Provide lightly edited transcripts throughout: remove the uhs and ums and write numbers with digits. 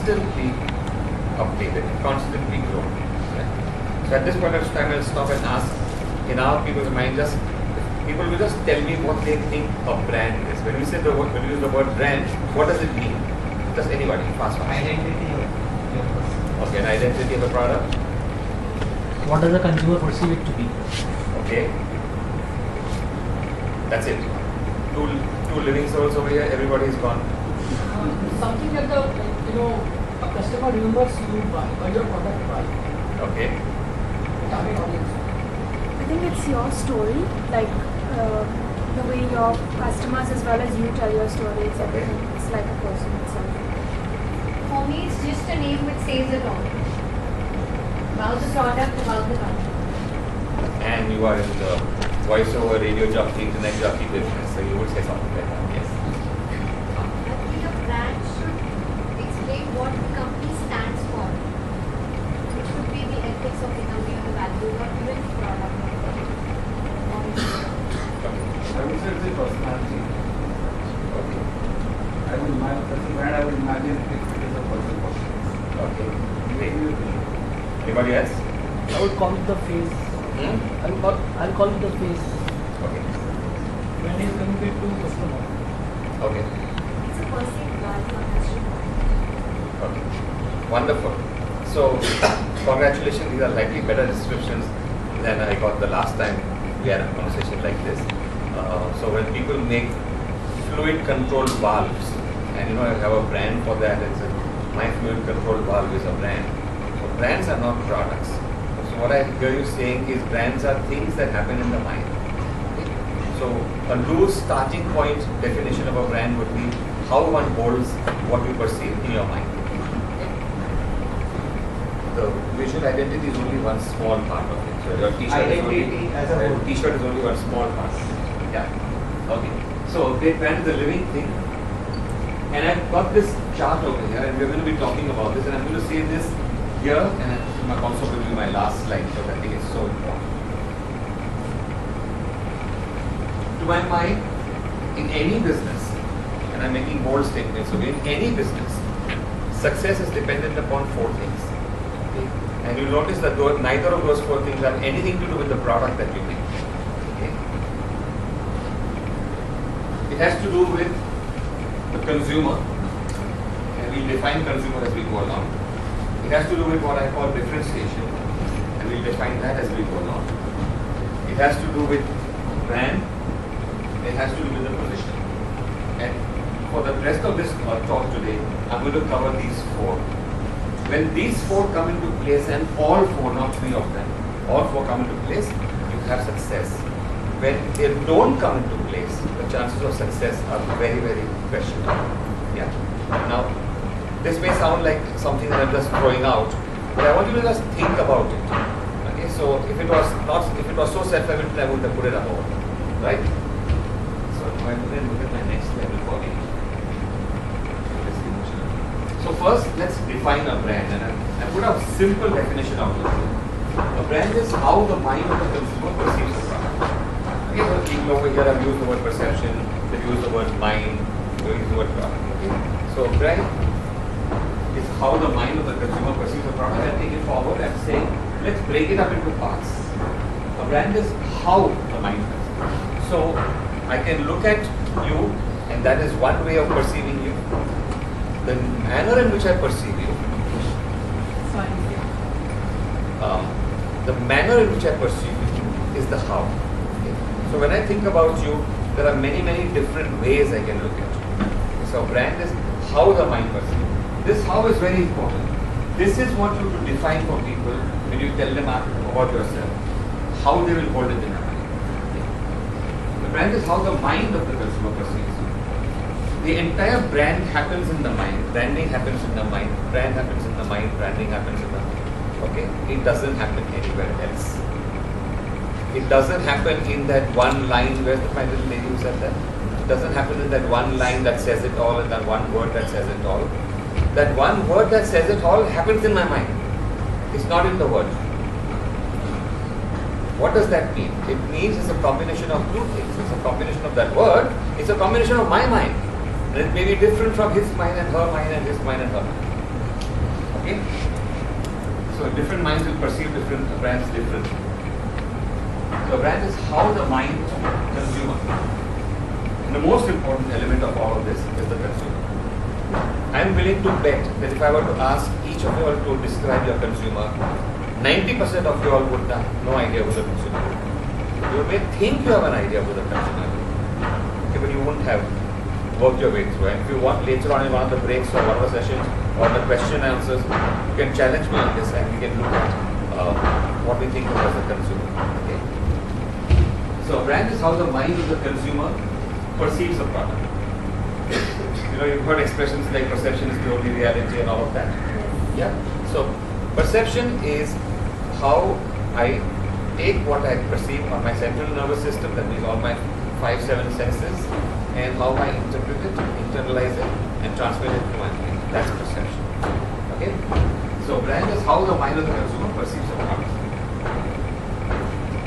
constantly updated, constantly grown. Right? So at this point of time, I'll stop and ask, in our people's mind, people will just tell me what they think a brand is. When we say when we use the word brand, what does it mean? Does anybody? Fast. Identity of your person. Okay, an identity of a product. What does the consumer perceive it to be? Okay. That's it. Two living souls over here, everybody is gone. Something that a customer remembers you buy or your product buy. Okay. Target audience. I think it's your story, like the way your customers as well as you tell your stories. Everything. It's like a person itself. For me, it's just a name which says it all. About the product, about the company. And you are in the voiceover, radio jockey, internet jockey business, so you would say something like that. Yes. I think a brand should explain what the company stands for. It should be the ethics of the company, the values, or even the product. I would say it's a personality. Okay. I would imagine if it is a person. Okay. Great. Anybody else? I would call it the face. I'll call it the face. Okay. When he's coming to customer. Okay. It's a perceived value on customer. Okay. Wonderful. So, congratulations. These are slightly better descriptions than I got the last time we had a conversation like this. So when people make fluid controlled valves, and I have a brand for that, it's my fluid controlled valve is a brand. So brands are not products. So what I hear you saying is brands are things that happen in the mind. Okay? So a loose starting point definition of a brand would be how one holds what you perceive in your mind. Okay? The visual identity is only one small part of it. So your t-shirt is only one small part. Yeah. Okay. So brand is a living thing. And I've got this chart over here, and we're going to be talking about this, and I'm going to say this here, and it also will be my last slide, because I think it's so important. To my mind, in any business, and I'm making bold statements, so in any business, success is dependent upon four things. Okay? And you'll notice that neither of those four things have anything to do with the product that you make. Okay? It has to do with the consumer, and we'll define consumer as we go along. It has to do with what I call differentiation, and we'll define that as we go along. It has to do with brand, it has to do with the position. And for the rest of this talk today, I'm going to cover these four. When these four come into place, and all four, not three of them, all four come into place, you have success. When they don't come into place, the chances of success are very, very questionable. Yeah. Now, this may sound like something that I'm just throwing out, but I want you to just think about it. Okay. So if it was so self-evident, I would have put it above, right? So now I'm going to look at my next level for me. So first, let's define a brand, and I put a simple definition out here. A brand is how the mind of the consumer perceives the product. Okay, so people over here have used the word perception, they've used the word mind, they've used the word product. Okay, so brand is how the mind of the consumer perceives the product. I'll take it forward and say, let's break it up into parts. A brand is how the mind perceives. So I can look at you, and that is one way of perceiving you. The manner in which I perceive you, the manner in which I perceive you is the how. Okay? So when I think about you, there are many, many different ways I can look at you. So brand is how the mind perceives. This how is very important. This is what you to define for people when you tell them about yourself, how they will hold it in their mind. Okay? The brand is how the mind of the consumer perceives you. The entire brand happens in the mind. Branding happens in the mind. Brand happens in the mind. Branding happens in the mind. Okay? It doesn't happen anywhere else. It doesn't happen in that one line. Where's the my little lady who said that? It doesn't happen in that one line that says it all, and that one word that says it all. That one word that says it all happens in my mind. It's not in the word. What does that mean? It means it's a combination of two things. It's a combination of that word. It's a combination of my mind. And it may be different from his mind and her mind and his mind and her mind. Okay? So different minds will perceive different brands differently. So brand is how the mind of consumer. And the most important element of all of this is the consumer. I am willing to bet that if I were to ask each of you all to describe your consumer, 90% of you all would have no idea who the consumer is. You may think you have an idea who the consumer is, okay, but you won't have worked your way through. And if you want later on in one of the breaks or one of the sessions or the question and answers, you can challenge me on this and we can look at what we think of as a consumer. Okay? So brand is how the mind of the consumer perceives a product. You know, you've heard expressions like perception is the only reality and all of that. Yeah. So perception is how I take what I perceive on my central nervous system, that means all my 5-7 senses, and how I interpret it, internalize it, and transmit it to my mind. That's perception. Okay? So brand is how the mind of the consumer perceives a product.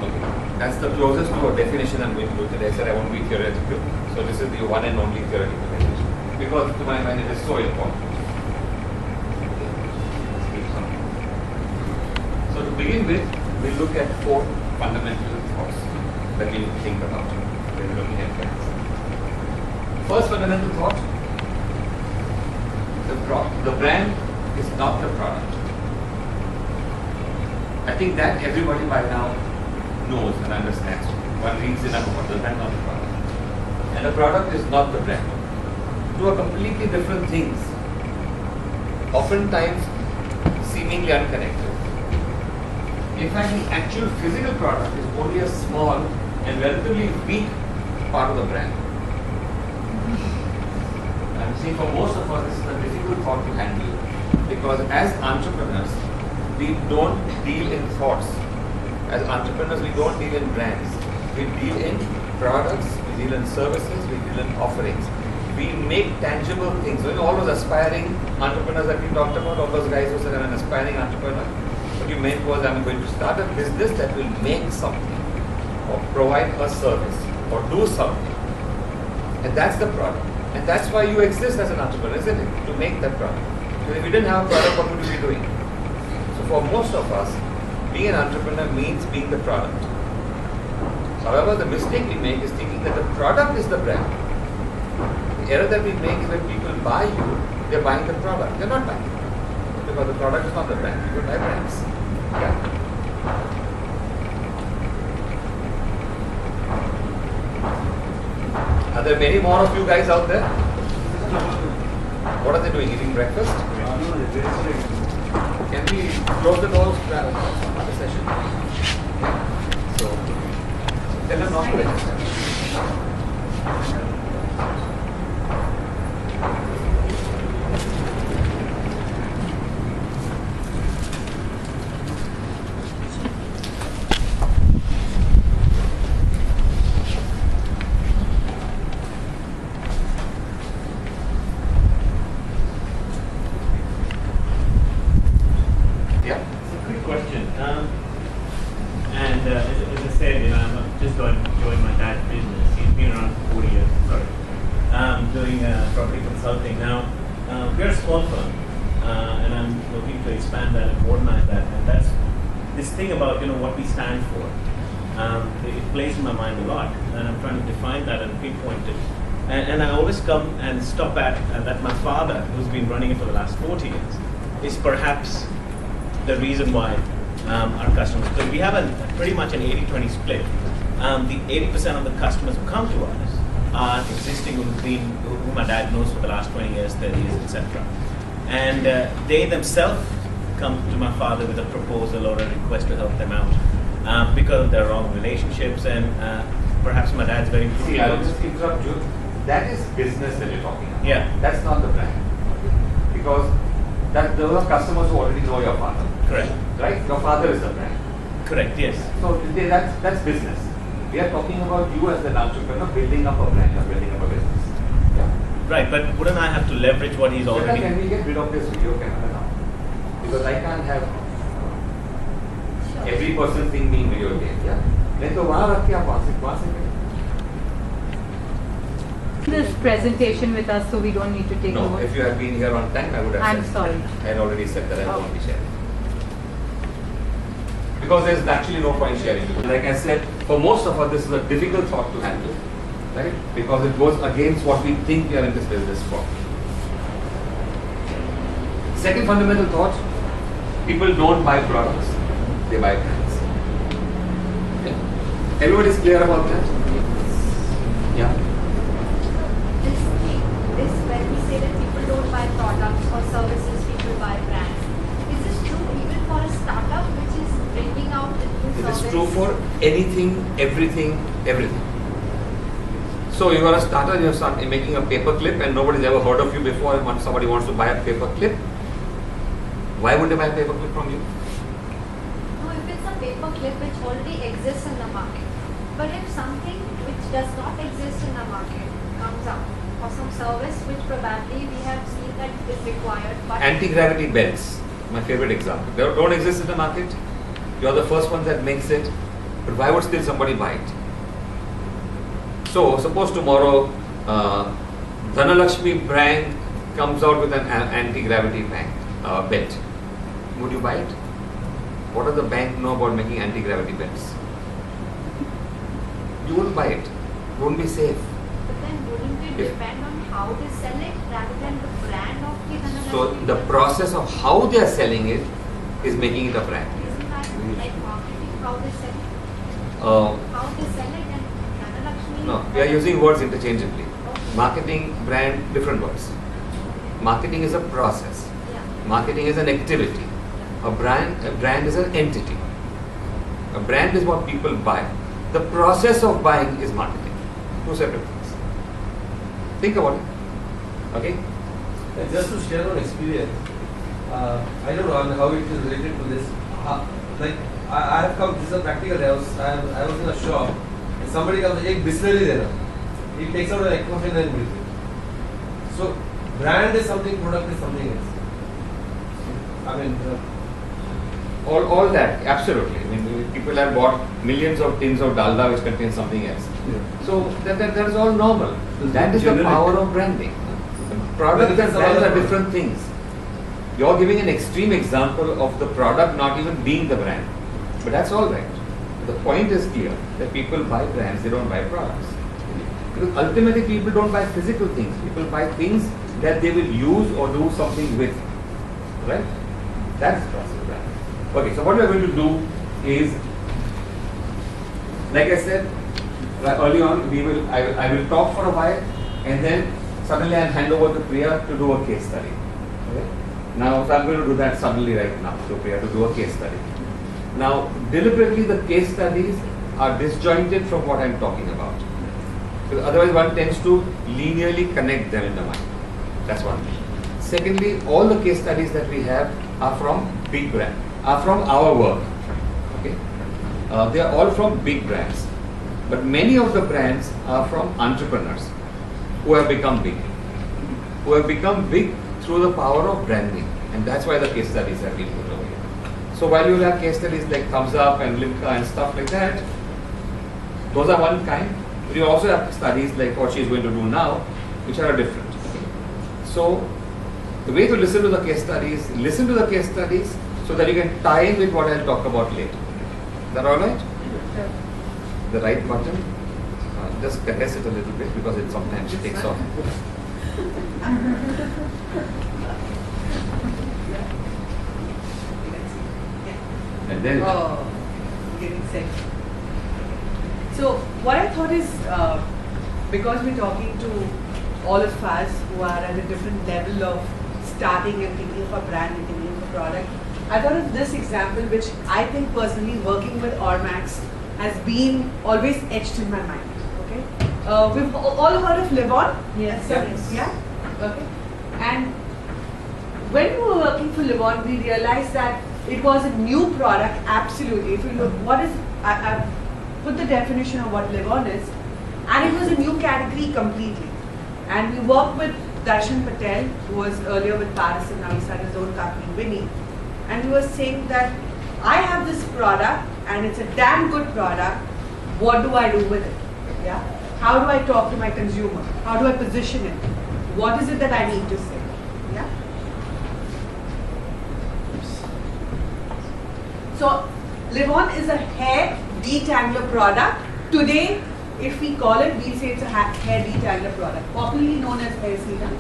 Okay. That's the closest to a definition I'm going to do today. I said I won't be theoretical. So this is the one and only theoretical definition. Because to my mind it is so important. So to begin with, we look at 4 fundamental thoughts that we need to think about when we're looking at brands. First fundamental thought, the brand is not the product. I think that everybody by now knows and understands. One reads enough about the brand, not the product. And the product is not the brand. Two are completely different things, oftentimes seemingly unconnected. In fact, the actual physical product is only a small and relatively weak part of the brand. I'm saying for most of us, this is a difficult thought to handle because as entrepreneurs, we don't deal in thoughts. As entrepreneurs, we don't deal in brands. We deal in products, we deal in services, we deal in offerings. We make tangible things. So, all those aspiring entrepreneurs that we talked about, all those guys who said I'm an aspiring entrepreneur, what you meant was I'm going to start a business that will make something or provide a service or do something. And that's the product. And that's why you exist as an entrepreneur, isn't it? To make that product. Because if you didn't have a product, what would you be doing? So for most of us, being an entrepreneur means being the product. However, the mistake we make is thinking that the product is the brand. The error that we make is when people buy you, they're buying the product. They're not buying the product. Because the product is not the brand. People buy brands. Yeah. Are there many more of you guys out there? What are they doing? Eating breakfast? Can we close the doors for the session? So, tell them not to register. And stop at that my father, who's been running it for the last 40 years, is perhaps the reason why our customers, because we have pretty much an 80-20 split. The 80% of the customers who come to us are existing who my dad knows for the last 20 years, 30 years, etc. And they themselves come to my father with a proposal or a request to help them out because of their wrong relationships, and perhaps my dad's very frugal. See, I'll just interrupt you. That is business that you're talking about. Yeah. That's not the brand. Because those are customers who already know your father. Correct. Right? Your father is the brand. Correct, yes. So that's business. We are talking about you as an entrepreneur building up a brand or building up a business. Yeah. Right, but wouldn't I have to leverage what he's already... Can we get rid of this video camera now? Because I can't have every person thing being videotaped. Yeah. नहीं तो वहाँ रख के आप वहाँ से This presentation with us, so we don't need to take No, notes. if you had been here on time, I would have I'm said. sorry. I had already said that I Oh. won't be sharing. Because there's actually no point sharing. Like I said, for most of us, this is a difficult thought to handle, right? Because it goes against what we think we are in this business for. Second fundamental thought, people don't buy products, they buy brands. Okay. Everybody's clear about that? Yeah. This thing, this when we say that people don't buy products or services, people buy brands. Is this true even for a startup which is bringing out the new It service? is true for anything, everything, everything. So you are a starter, you start making a paper clip and nobody's ever heard of you before, and once somebody wants to buy a paper clip, why would they buy a paper clip from you? No, if it's a paper clip which already exists in the market. But if something which does not exist in the market comes up, or some service which probably we have seen that is required, but Anti-gravity belts, my favorite example. They don't exist in the market. You are the first one that makes it, but why would still somebody buy it? So suppose tomorrow Dhanalakshmi brand comes out with an anti-gravity belt. Would you buy it? What does the bank know about making anti-gravity belts? You wouldn't buy it. It wouldn't be safe. but then wouldn't it If- depend on how they sell it rather than the brand of the Dhanalakshmi? So the process of how they are selling it is making it a brand. Isn't that like marketing, how they sell it? Uh, How they sell it and Dhanalakshmi? no, we are using words interchangeably. Marketing, brand, different words. Marketing is a process. Yeah. Marketing is an activity. A brand is an entity. A brand is what people buy. The process of buying is marketing. Two separate things. Think about it. Okay? And just to share one experience, I don't know how it is related to this. I have come, this is a practical, I was in a shop, and somebody comes, एक बिस्लरी देना. He takes out an aquafina and brings it. So, brand is something, product is something else. I mean, All that, absolutely. I mean, people have bought millions of tins of dalda which contain something else. So that is all normal. That is the Generic. power of branding. Product and brands are different things. You're giving an extreme example of the product not even being the brand. But that's all right. The point is clear that people buy brands, they don't buy products. Because ultimately people don't buy physical things. People buy things that they will use or do something with. Right? That's the process of branding. Okay, so what we are going to do is, like I said early on, I will talk for a while, and then suddenly I'll hand over to Priya to do a case study. Okay? Now, so I'm going to do that suddenly right now, to Priya to do a case study. Now, deliberately the case studies are disjointed from what I'm talking about. Because otherwise one tends to linearly connect them in the mind. That's one thing. Secondly, all the case studies that we have are from big brands, are from our work. Okay, they are all from big brands, but many of the brands are from entrepreneurs who have become big, through the power of branding, and that's why the case studies have been put over here. So while you will have case studies like Thumbs Up and Limca and stuff like that, those are one kind. But you also have studies like what she is going to do now, which are different. So the way to listen to the case studies, listen to the case studies so that you can tie in with what I'll talk about later. Is that alright? Sure. The right button. Just caress it a little bit because it sometimes takes off. And then Getting set. So what I thought is, because we're talking to all of us who are at a different level of starting and thinking of a brand and thinking of a product, I thought of this example which I think personally working with Ormax has been always etched in my mind. Okay, we've all heard of Livon? Yes. Yeah. Okay. And when we were working for Livon, we realized that it was a new product. Absolutely. If you look, what is I put the definition of what Livon is, and it was a new category completely. And we worked with Darshan Patel, who was earlier with Paris, and now he started his own company, Winnie. And he was saying that I have this product, and it's a damn good product. What do I do with it? Yeah. how do I talk to my consumer? How do I position it? What is it that I need to say? Yeah. So, Livon is a hair detangler product. Today, if we call it, we'll say it's a hair detangler product, popularly known as hair serum.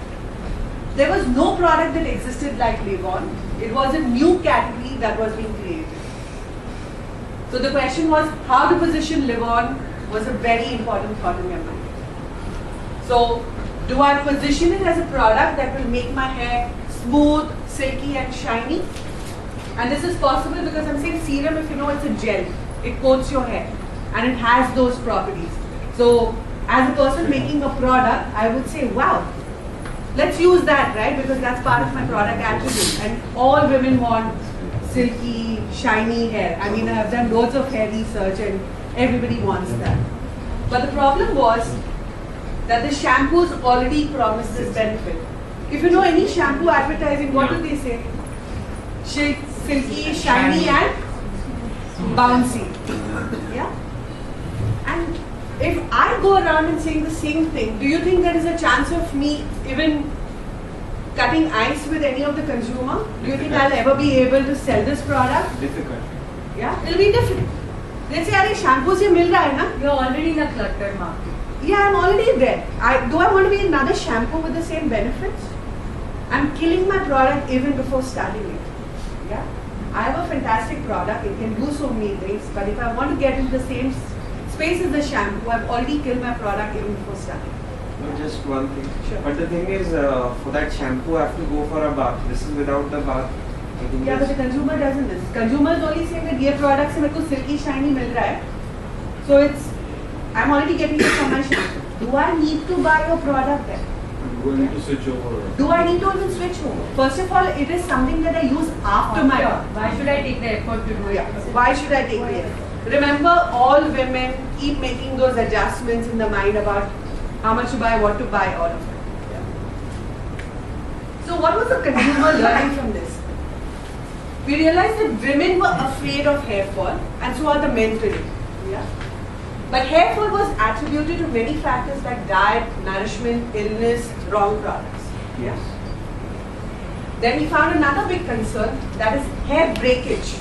There was no product that existed like Livon. It was a new category that was being created. So the question was, how to position Livon was a very important thought in my mind. So, do I position it as a product that will make my hair smooth, silky and shiny? And this is possible because I'm saying serum, if you know, it's a gel. It coats your hair and it has those properties. So, as a person making a product, I would say, wow, let's use that, right? Because that's part of my product attribute. And all women want silky, shiny hair. I mean, I've done loads of hair research and everybody wants that. But the problem was that the shampoos already promised this benefit. If you know any shampoo advertising, what do they say? Silky, shiny and bouncy. Yeah? And if I go around and saying the same thing, do you think there is a chance of me even cutting ice with any of the consumer? Do you think I'll ever be able to sell this product? Difficult. Yeah, it'll be different. They say, "Arey, shampoo se mil raha hai na?" You're already in a cluttered market. Yeah, I'm already there. Do I want to be another shampoo with the same benefits? I'm killing my product even before starting it. Yeah, I have a fantastic product. It can do so many things. But if I want to get into the same space as the shampoo, I've already killed my product even before starting. No, just one thing. Sure. But the thing is, for that shampoo, I have to go for a bath. This is without the bath. I think Yeah, but this- the consumer doesn't this. Consumer is only saying that ये product से मेरे को silky shiny मिल रहा है. So it's, I'm already getting it from my shampoo. Do I need to buy your product then? I'm going to switch over. Do I need to even switch over? First of all, it is something that I use after my bath. Why should I take the effort to do it? Yeah. Why should I take it? Remember, all women keep making those adjustments in the mind about how much to buy, what to buy, all of it. Yeah. So what was the consumer learning from this? We realized that women were afraid of hair fall, and so are the men today. Yeah. But hair fall was attributed to many factors like diet, nourishment, illness, wrong products. Yes. Then we found another big concern, that is hair breakage.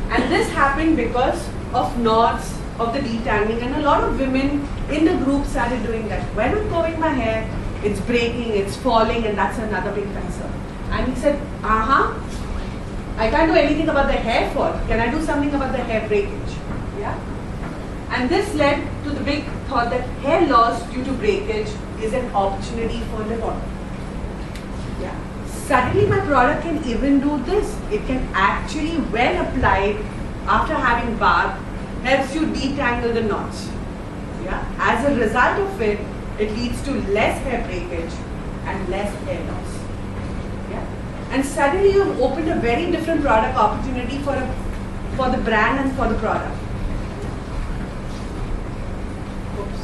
And this happened because of knots, of the detangling, and a lot of women in the group started doing that. When I'm combing my hair, it's breaking, it's falling, and that's another big concern. And he said, I can't do anything about the hair fall. Can I do something about the hair breakage? Yeah. And this led to the big thought that hair loss due to breakage is an opportunity for Livon. Yeah. Suddenly my product can even do this. It can actually, when applied after having bath, helps you detangle the knots. Yeah. As a result of it, it leads to less hair breakage and less hair loss. Yeah. And suddenly you've opened a very different product opportunity for the brand and for the product. Oops.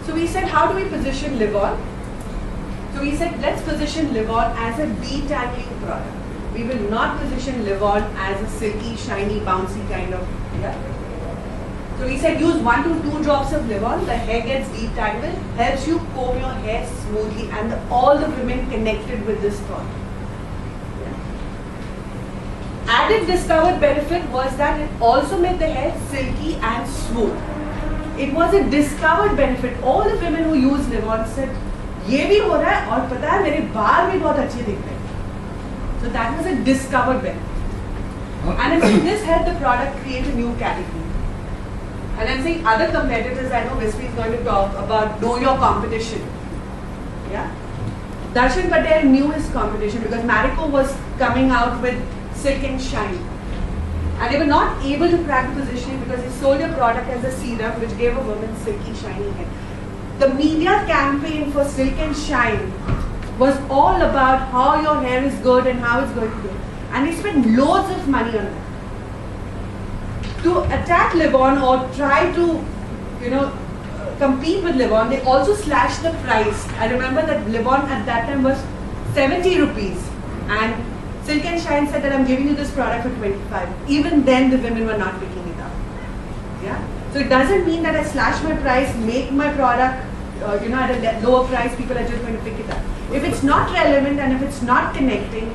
So we said, how do we position Livon? So we said, let's position Livon as a detangling product. We will not position Livon as a silky, shiny, bouncy kind of, yeah. So we said, use 1 to 2 drops of Livon, the hair gets detangled, helps you comb your hair smoothly, and all the women connected with this thought. Yeah. Added discovered benefit was that it also made the hair silky and smooth. It was a discovered benefit. All the women who used Livon said, ये भी हो रहा है और पता है मेरे बाल भी बहुत अच्छे दिखते हैं. So that was a discovered benefit. And I think this helped the product create a new category. And I'm saying other competitors, I know Vispi is going to talk about know your competition. Yeah. Darshan Patel knew his competition because Marico was coming out with Silk and Shine. And they were not able to crack the positioning because they sold a product as a serum which gave a woman silky, shiny hair. The media campaign for Silk and Shine was all about how your hair is good and how it's going to do. And they spent loads of money on that. To attack Livon or try to, compete with Livon, they also slashed the price. I remember that Livon at that time was 70 rupees. And Silk and Shine said that I'm giving you this product for 25. Even then the women were not picking it up. Yeah. So it doesn't mean that I slash my price, make my product, at a lower price, people are just going to pick it up. If it's not relevant and if it's not connecting,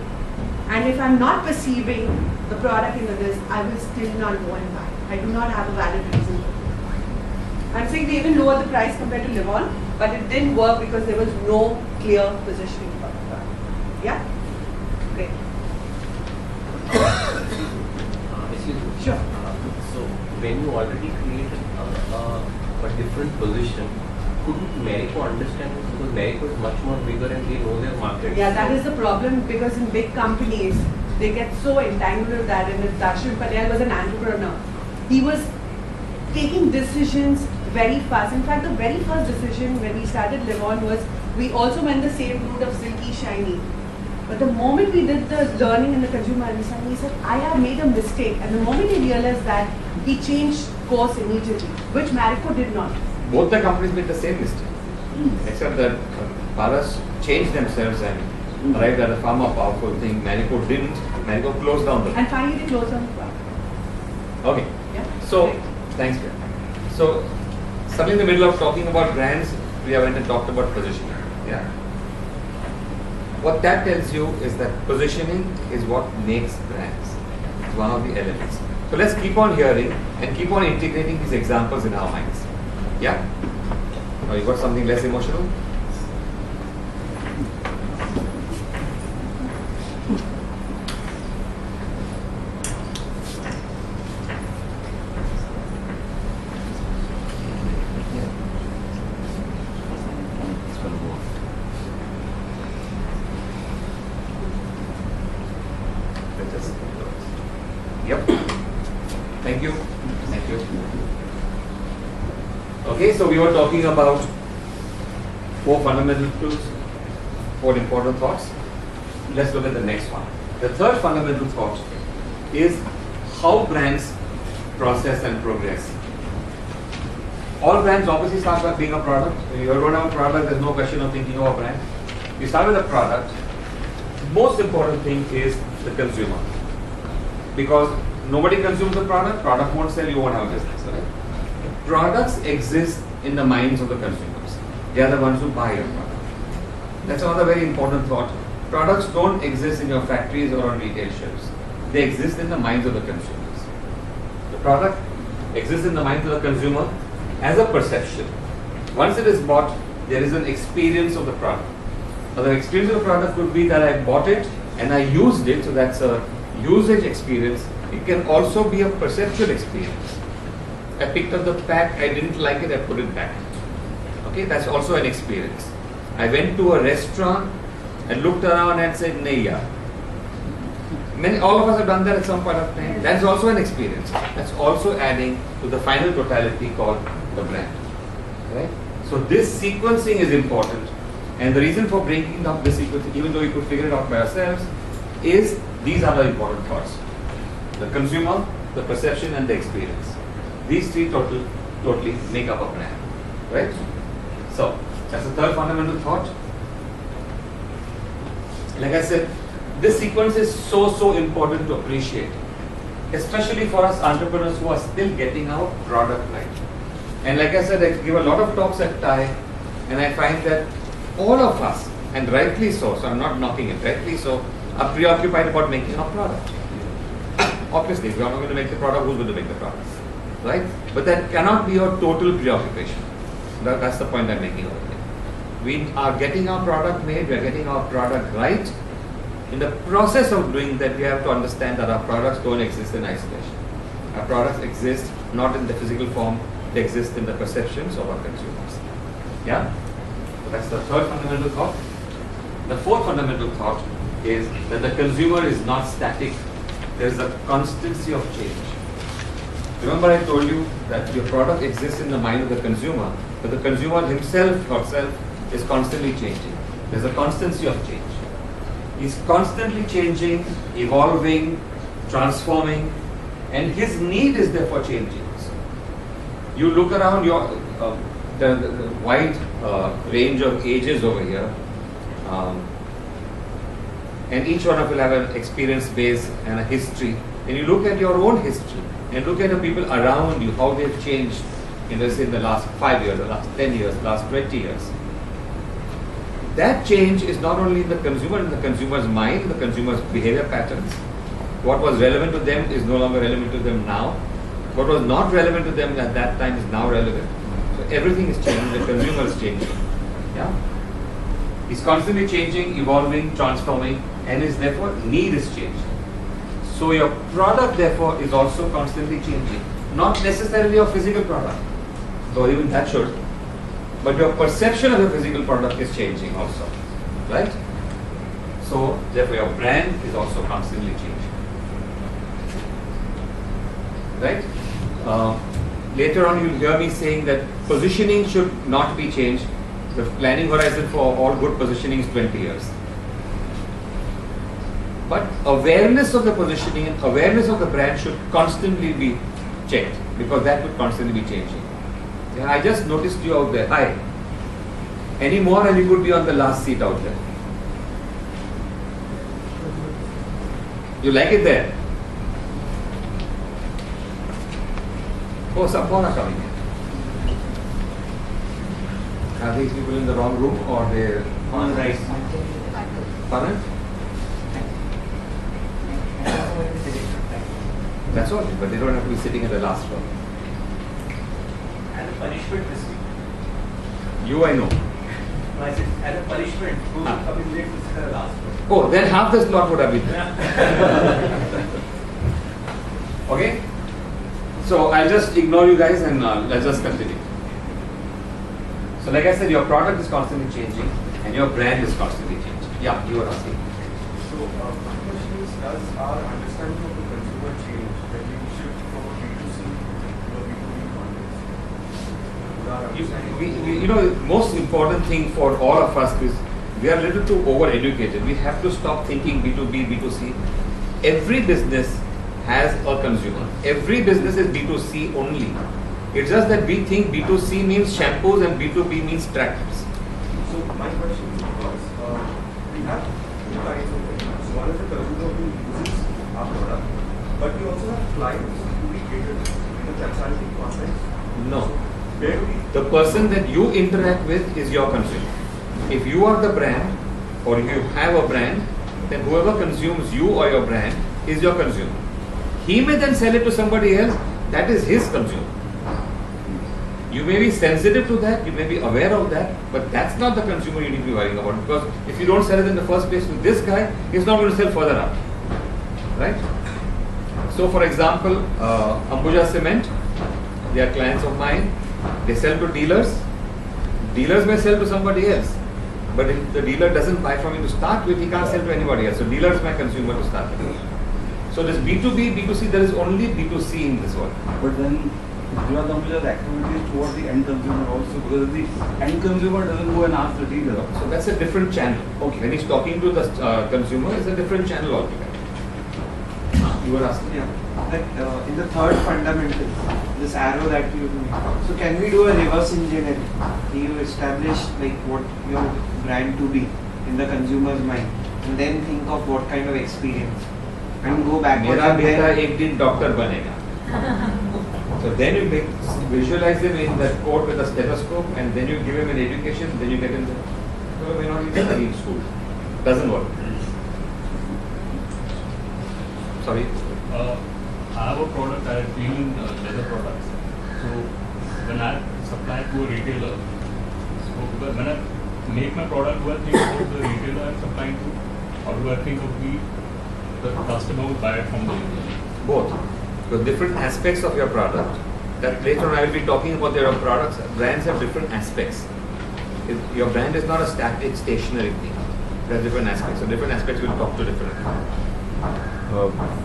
and if I'm not perceiving the product in this, I will still not go and buy. I do not have a valid reason. I'm saying they even lowered the price compared to Livon, but it didn't work because there was no clear positioning for the product. Yeah? Great. Excuse me. Sure. So when you already create a different position, couldn't Marico understand this? Because Marico is much more bigger and they know their market. Yeah, that is the problem, because in big companies, they get so entangled with that. And if Darshan Patel was an entrepreneur, he was taking decisions very fast. In fact, the very first decision when we started Livon was, we also went the same route of silky shiny. But the moment we did the learning and the consumer understanding, he said, I have made a mistake. And the moment he realized that, he changed course immediately, which Marico did not. Both the companies made the same mistake, except that Paras changed themselves and arrived at a far more powerful thing. Marico didn't. Marico closed down the. And finally, they closed down the product. Okay. Yeah. So, thanks, Priya. So, suddenly in the middle of talking about brands, we went and talked about positioning. Yeah. What that tells you is that positioning is what makes brands. It's one of the elements. So let's keep on hearing and keep on integrating these examples in our minds. Yeah? Or you got something less emotional? Yep. Thank you. Thank you. Okay, so we were talking about 4 fundamental truths, 4 important thoughts. Let's look at the next one. The third fundamental thought is how brands process and progress. All brands obviously start by being a product. When you don't have a product, there's no question of thinking of a brand. You start with a product. Most important thing is the consumer. Because nobody consumes the product, product won't sell, you won't have a business, right? Products exist in the minds of the consumers. They are the ones who buy your product. That's another very important thought. Products don't exist in your factories or on retail shelves. They exist in the minds of the consumers. The product exists in the minds of the consumer as a perception. Once it is bought, there is an experience of the product. Now, the experience of the product could be that I bought it and I used it, so that's a usage experience. It can also be a perceptual experience. I picked up the pack, I didn't like it, I put it back. Okay, that's also an experience. I went to a restaurant and looked around and said, Naya. All of us have done that at some point of time. That's also an experience. That's also adding to the final totality called the brand. Right? So this sequencing is important. And the reason for breaking up this sequence, even though we could figure it out by ourselves, is these are the important thoughts. The consumer, the perception, and the experience. These 3 totally make up a brand. Right? So, that's the third fundamental thought. Like I said, this sequence is so important to appreciate. Especially for us entrepreneurs who are still getting our product right. And like I said, I give a lot of talks at TIE, and I find that all of us, and rightly so I'm not knocking it, rightly so, are preoccupied about making our product. Obviously, if we are not going to make the product, who's going to make the product? Right? But that cannot be your total preoccupation. That's the point I'm making over here. We are getting our product made, we are getting our product right. In the process of doing that, we have to understand that our products don't exist in isolation. Our products exist not in the physical form, they exist in the perceptions of our consumers. Yeah? So that's the third fundamental thought. The fourth fundamental thought is that the consumer is not static. There is a constancy of change. Remember I told you that your product exists in the mind of the consumer, but the consumer himself or herself is constantly changing. There's a constancy of change. He's constantly changing, evolving, transforming, and his need is therefore changing. You look around the wide range of ages over here. and each one of you have an experience base and a history, and you look at your own history and look at the people around you, how they've changed in the last 5 years, the last 10 years, the last 20 years. That change is not only in the consumer, in the consumer's mind, the consumer's behavior patterns. What was relevant to them is no longer relevant to them now. What was not relevant to them at that time is now relevant. So everything is changing, the consumer is changing. Yeah? He's constantly changing, evolving, transforming, and his therefore need is changing. So your product therefore is also constantly changing. Not necessarily your physical product, though even that should, but your perception of your physical product is changing also. Right? So therefore your brand is also constantly changing. Right? Later on you'll hear me saying that positioning should not be changed. The planning horizon for all good positioning is 20 years. But awareness of the positioning and awareness of the brand should constantly be checked, because that would constantly be changing. Yeah, I just noticed you out there. Hi. Any more and you could be on the last seat out there. You like it there? Oh, some more are coming in. Are these people in the wrong room or they're on the right? Pardon? That's all, but they don't have to be sitting in the last row. And a punishment this week. You I know. No, I said, as a punishment, who will come in late to sit at the last row. Oh, then half the slot would have been there. Okay? So I'll just ignore you guys and let's just continue. So like I said, your product is constantly changing and your brand is constantly changing. Yeah, you were asking. So my question is, does our understanding of the consumer change when we shift from a B2C to a B2B context? You know, most important thing for all of us is we are a little too over-educated. We have to stop thinking B2B, B2C. Every business has a consumer. Every business is B2C only. It's just that we think B2C means shampoos and B2B means tractors. So my question is because we have two kinds of customers. One is the consumer who uses our product, but we also have clients who we cater to in the consulting context. No. Where do we? The person that you interact with is your consumer. If you are the brand or if you have a brand, then whoever consumes you or your brand is your consumer. He may then sell it to somebody else, that is his consumer. You may be sensitive to that, you may be aware of that, but that's not the consumer you need to be worrying about, because if you don't sell it in the first place to this guy, he's not going to sell further up. Right? So for example, Ambuja Cement, they are clients of mine, they sell to dealers. Dealers may sell to somebody else, but if the dealer doesn't buy from me to start with, he can't sell to anybody else. So dealer is my consumer to start with. So this B2B, B2C, there is only B2C in this world. But then you are Ambuja's activities towards the end consumer also, because the end consumer doesn't go and ask the dealer. So that's a different channel. Okay. When he's talking to the consumer, it's a different channel altogether. You were asking? Yeah. Like in the third fundamental, this arrow that you do. So can we do a reverse engineering? You establish like what your brand to be in the consumer's mind, and then think of what kind of experience, and go backwards. मेरा बेटा एक दिन doctor बनेगा. So then you visualize him in that court with a stethoscope, and then you give him an education. Then you get him there. So may not even study in school. Doesn't work. Sorry. I have a product, I deal in leather products. So when I supply to a retailer, so when I make my product, do I think about the retailer I'm supplying to, or do I think of the customer who buy it from the retailer? Both. So different aspects of your product. That later on I will be talking about your products. Brands have different aspects. Your brand is not a static, stationary thing. There are different aspects. So different aspects will talk to different.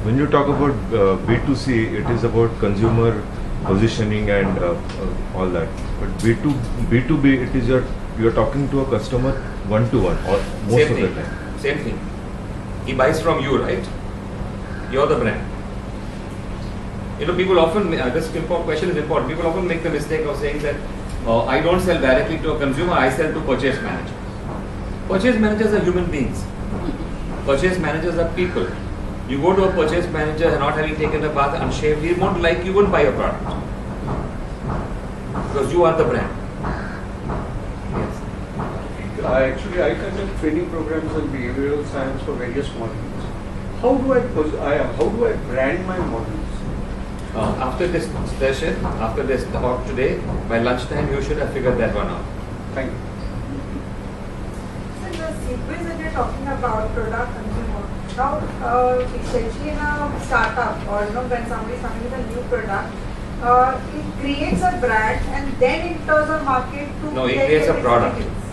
When you talk about B2C, it is about consumer positioning and all that. But B2B, it is you're talking to a customer one-to-one or most Same of thing. the time. Same thing. He buys from you, right? You're the brand. You know, people often, this question is important. People often make the mistake of saying that I don't sell directly to a consumer, I sell to purchase managers. Purchase managers are human beings. purchase managers are people. You go to a purchase manager not having taken a bath unshaved, he won't like you, won't buy your product. Because you are the brand. Yes. I conduct training programs on behavioral science for various models. How do I brand my models? After this session, after this talk today, by lunchtime you should have figured that one out. Thank you. So the sequence that you're talking about, product consumer, now essentially in a startup or when somebody is coming with a new product, it creates a brand and then it enters a market to No, it get creates a its product. experience.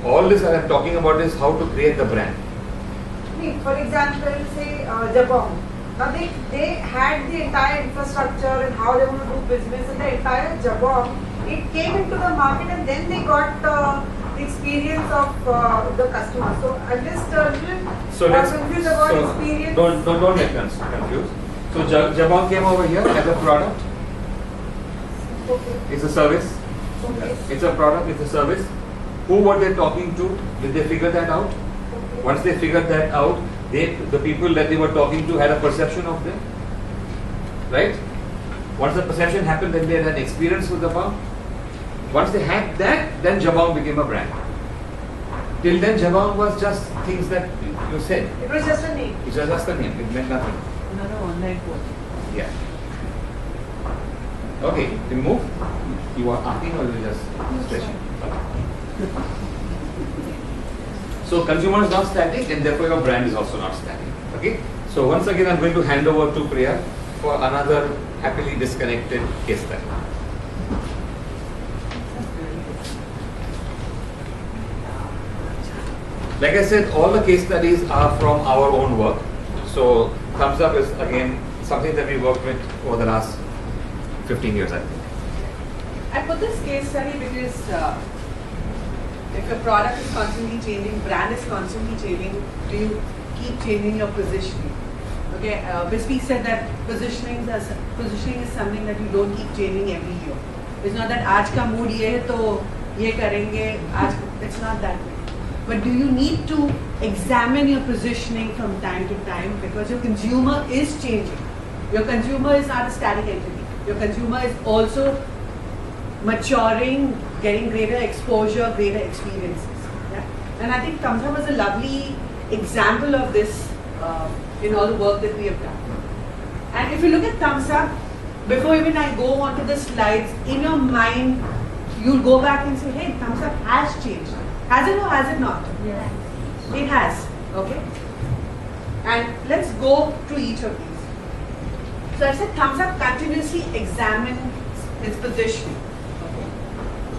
All this I am talking about is how to create the brand. For example, say Jabong. Now they had the entire infrastructure and how they want to do business and the entire Jabong. It came into the market and then they got the experience of the customer. So I'm just confused about experience. Don't get confused. So Jabong came over here as a product. Okay. It's a service. Okay. It's a product. It's a service. Who were they talking to? Did they figure that out? Okay. Once they figured that out, the people that they were talking to had a perception of them, right? Once the perception happened, then they had an experience with the Jabong. Once they had that, then Jabong became a brand. Till then, Jabong was just things that you said. It was just a name. It was just a name. It meant nothing. Another online course. Yeah. Okay, we move. You are asking or you just stretching? So consumer is not static and therefore your brand is also not static. Okay. So once again I'm going to hand over to Priya for another happily disconnected case study. Like I said, all the case studies are from our own work. So Thumbs Up is again something that we worked with over the last 15 years, I think. I put this case study because if a product is constantly changing, brand is constantly changing, do you keep changing your positioning? Okay, Bisbee said that positioning is something that you don't keep changing every year. It's not that आज का mood ये है तो ये करेंगे, it's not that way. But do you need to examine your positioning from time to time because your consumer is changing. Your consumer is not a static entity. Your consumer is also maturing, getting greater exposure, greater experiences. Yeah? And I think Thumbs Up was a lovely example of this in all the work that we have done. And if you look at Thumbs Up, before even I go on to the slides, in your mind, you'll go back and say, hey, Thumbs Up has changed. Has it or has it not? Yes. It has. Okay? And let's go through each of these. So I said Thumbs Up continuously examines its positioning. Okay?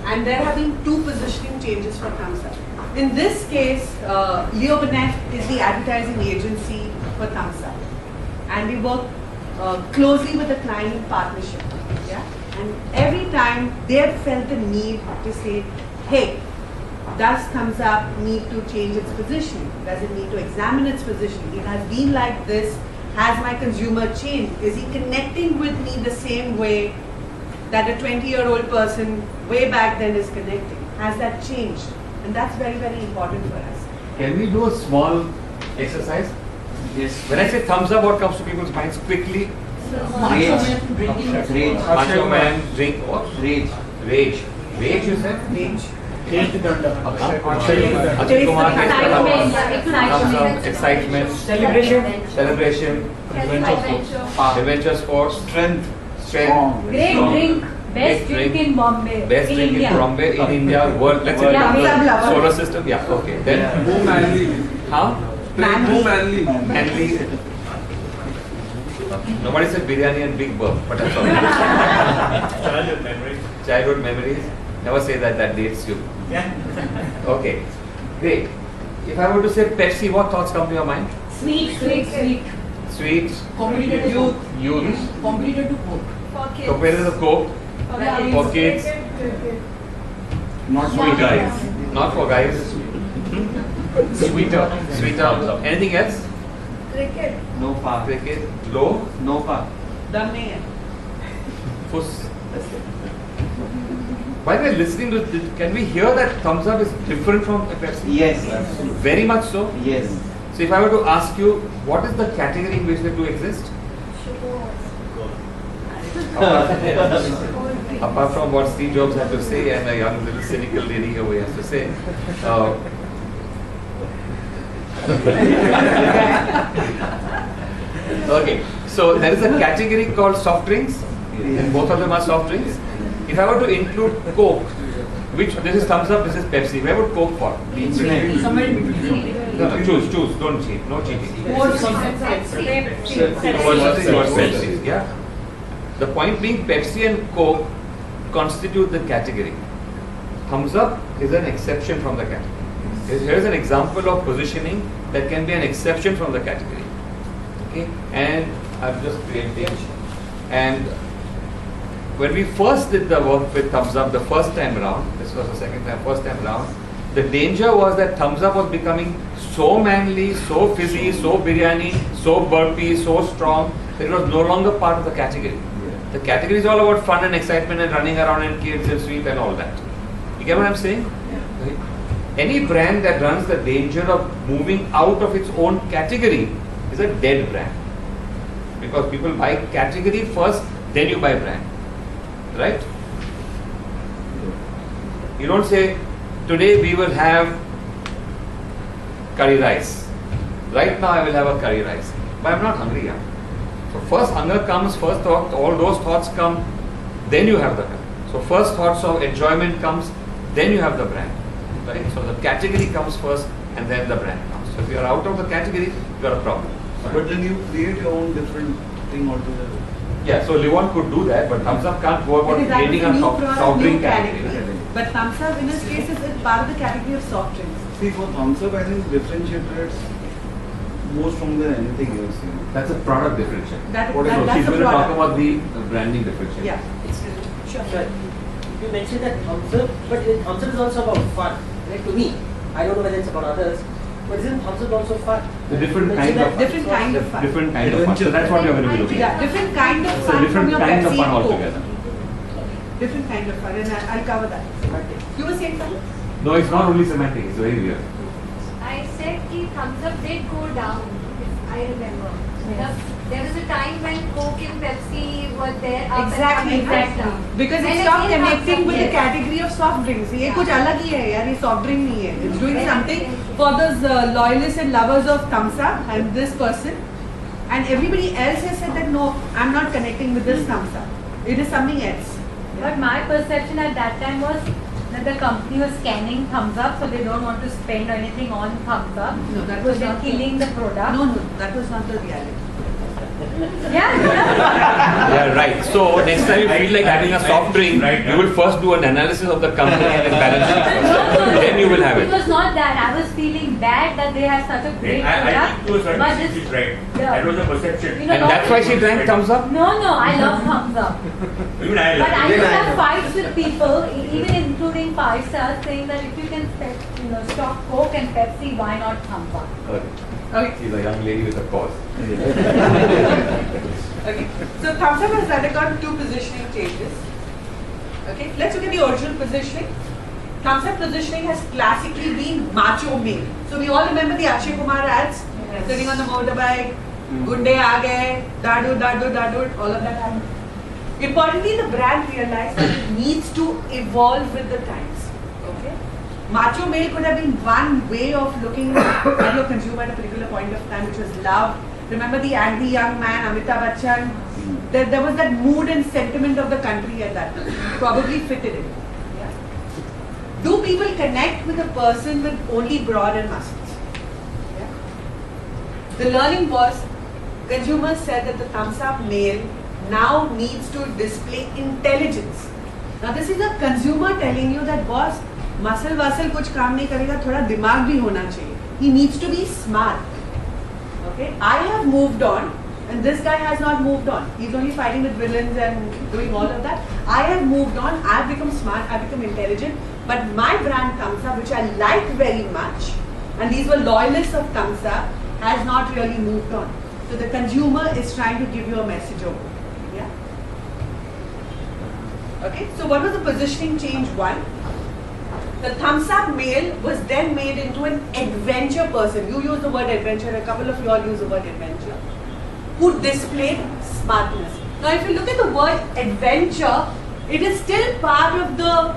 And there have been 2 positioning changes for Thumbs Up. In this case, Leo Burnett is the advertising agency for Thumbs Up. And we work closely with the client in partnership. Yeah? And every time they have felt the need to say, hey, does Thumbs Up need to change its positioning? Does it need to examine its positioning? It has been like this. Has my consumer changed? Is he connecting with me the same way that a 20-year-old person way back then is connecting? Has that changed? And that's very, very important for us. Can we do a small exercise? Yes. When I say Thumbs Up, what comes to people's minds quickly? Rage. Macho man, drink what? Rage. Rage. Rage, you said? Rage. Taste thunder. Akshay Kumar gets the thumbs up. Excitement. Celebration. Adventure sports. Strength. Great drink. Best drink in Bombay. Best drink in Bombay, in India, world. Let's say solar system. Yeah, okay. Then Who manly? Huh? Who manly? Manly. Nobody said biryani and big burp, but that's all. Childhood memories. Childhood memories. Never say that dates you. Yeah. Okay. Great. If I were to say Pepsi, what thoughts come to your mind? Sweet. Sweets. Competitor to Youth. Competitor to Coke. Compared to the Coke. For kids. Not for guys. Not for guys. Sweeter. Anything else? Cricket. No pa. Cricket. Low. No pa. Done nahi hai. Fuss. While we're listening to this, can we hear that Thumbs Up is different from Pepsi? Yes. Very much so. Yes. So if I were to ask you, what is the category in which the two exist? Apart from what Steve Jobs had to say and a young little cynical lady here who has to say. Okay, so there is a category called soft drinks, and both of them are soft drinks. If I were to include Coke, which this is Thumbs Up, this is Pepsi, where would Coke fall? Somewhere in between. No, choose, don't cheat, no cheating. Pepsi. Yeah. The point being, Pepsi and Coke constitute the category. Thumbs Up is an exception from the category. Here's an example of positioning that can be an exception from the category. Okay, and I've just created. And when we first did the work with Thumbs Up the first time around, this was the second time, first time around, the danger was that Thumbs Up was becoming so manly, so fizzy, so biryani, so burpy, so strong, that it was no longer part of the category. The category is all about fun and excitement and running around and kids and sweet and all that. You get what I'm saying? Right? Any brand that runs the danger of moving out of its own category is a dead brand. Because people buy category first, then you buy brand. Right? You don't say, today we will have curry rice. Right now I will have a curry rice. But I'm not hungry. Yeah? So first hunger comes, first thought, all those thoughts come, then you have the brand. So first thoughts of enjoyment comes, then you have the brand. Right? So the category comes first and then the brand comes. So if you are out of the category, you got a problem. But then you create your own different thing altogether. Yeah, so Livon could do that, but Thumbs Up can't go about creating a soft drink category. But Thumbs Up in this case is part of the category of soft drinks. See, for Thumbs Up, I think differentiated more from than anything else. You know. That's a product differentiation. That's so she's going to talk about the branding differentiation. Yeah. Sure. You mentioned that Thumbs Up, but Thumbs Up is also about fun. Like to me, I don't know whether it's about others, but isn't Thumbs Up also fun? The different kind of fun. Different kind of fun. Different kind of fun. So that's what you're going to be looking at. Yeah, different kind of So fun different from your kind of Pepsi fun and Coke. altogether. Different kind of fun, and I'll cover that. You were saying something? No, it's not only semantic, it's very weird. I said the Thumbs Up did go down, if I remember. There was a time when Coke and Pepsi were there. Up Exactly. and coming down. Because it And stopped again, connecting Thumbs Up, with the yes. category of soft drinks. ये कुछ अलग ही है यार, ये soft drink नहीं है. It's doing something for those loyalists and lovers of Thumbs Up and this person, and everybody else has said that no, I'm not connecting with this Thumbs Up. It is something else. But my perception at that time was that the company was scanning Thumbs Up, so they don't want to spend anything on Thumbs Up. No, that so was they're not killing the product. No, that was not the reality. Yeah, right. So next time you feel like having a soft drink, you will first do an analysis of the company and its balance sheet. Then you will have It it. was not that. I was feeling bad that they have such a great I product. think to a certain but extent this, she's right. yeah. That was a perception. You know, And that's why she drank Thumbs Up? No, I love Thumbs Up. Even I But love I it. used to have fights with people, even including 5 stars, saying that if you can stock Coke and Pepsi, why not Thumbs Up? Okay. She's a young lady with a cause. Okay. So Thumbs Up has undergone 2 positioning changes. Okay. Let's look at the original positioning. Thumbs Up positioning has classically been macho male. So we all remember the Akshay Kumar ads, sitting on the motorbike, Gunde aa gaye, dadu, dadu, dadu, all of that happened. Importantly, the brand realized that it needs to evolve with the times. Okay. Macho male could have been one way of looking at your consumer at a particular point of time, which was love. Remember the angry young man, Amitabh Bachchan? There was that mood and sentiment of the country at that time. Probably fitted in. Yeah? Do people connect with a person with only broad and muscles? Yeah? The learning was, consumers said that the Thumbs Up male now needs to display intelligence. Now this is a consumer telling you that boss, muscle कुछ काम नहीं करेगा, थोड़ा दिमाग भी होना चाहिए. He needs to be smart. Okay, I have moved on, and this guy has not moved on. He's only fighting with villains and doing all of that. I have moved on. I've become smart. I've become intelligent. But my brand Thumbs Up, which I like very much, and these were loyalists of Thumbs Up, has not really moved on. So the consumer is trying to give you a message over. Yeah. Okay. So what was the positioning change 1? The Thumbs Up male was then made into an adventure person. You use the word adventure, a couple of you all use the word adventure. Who displayed smartness. Now if you look at the word adventure, it is still part of the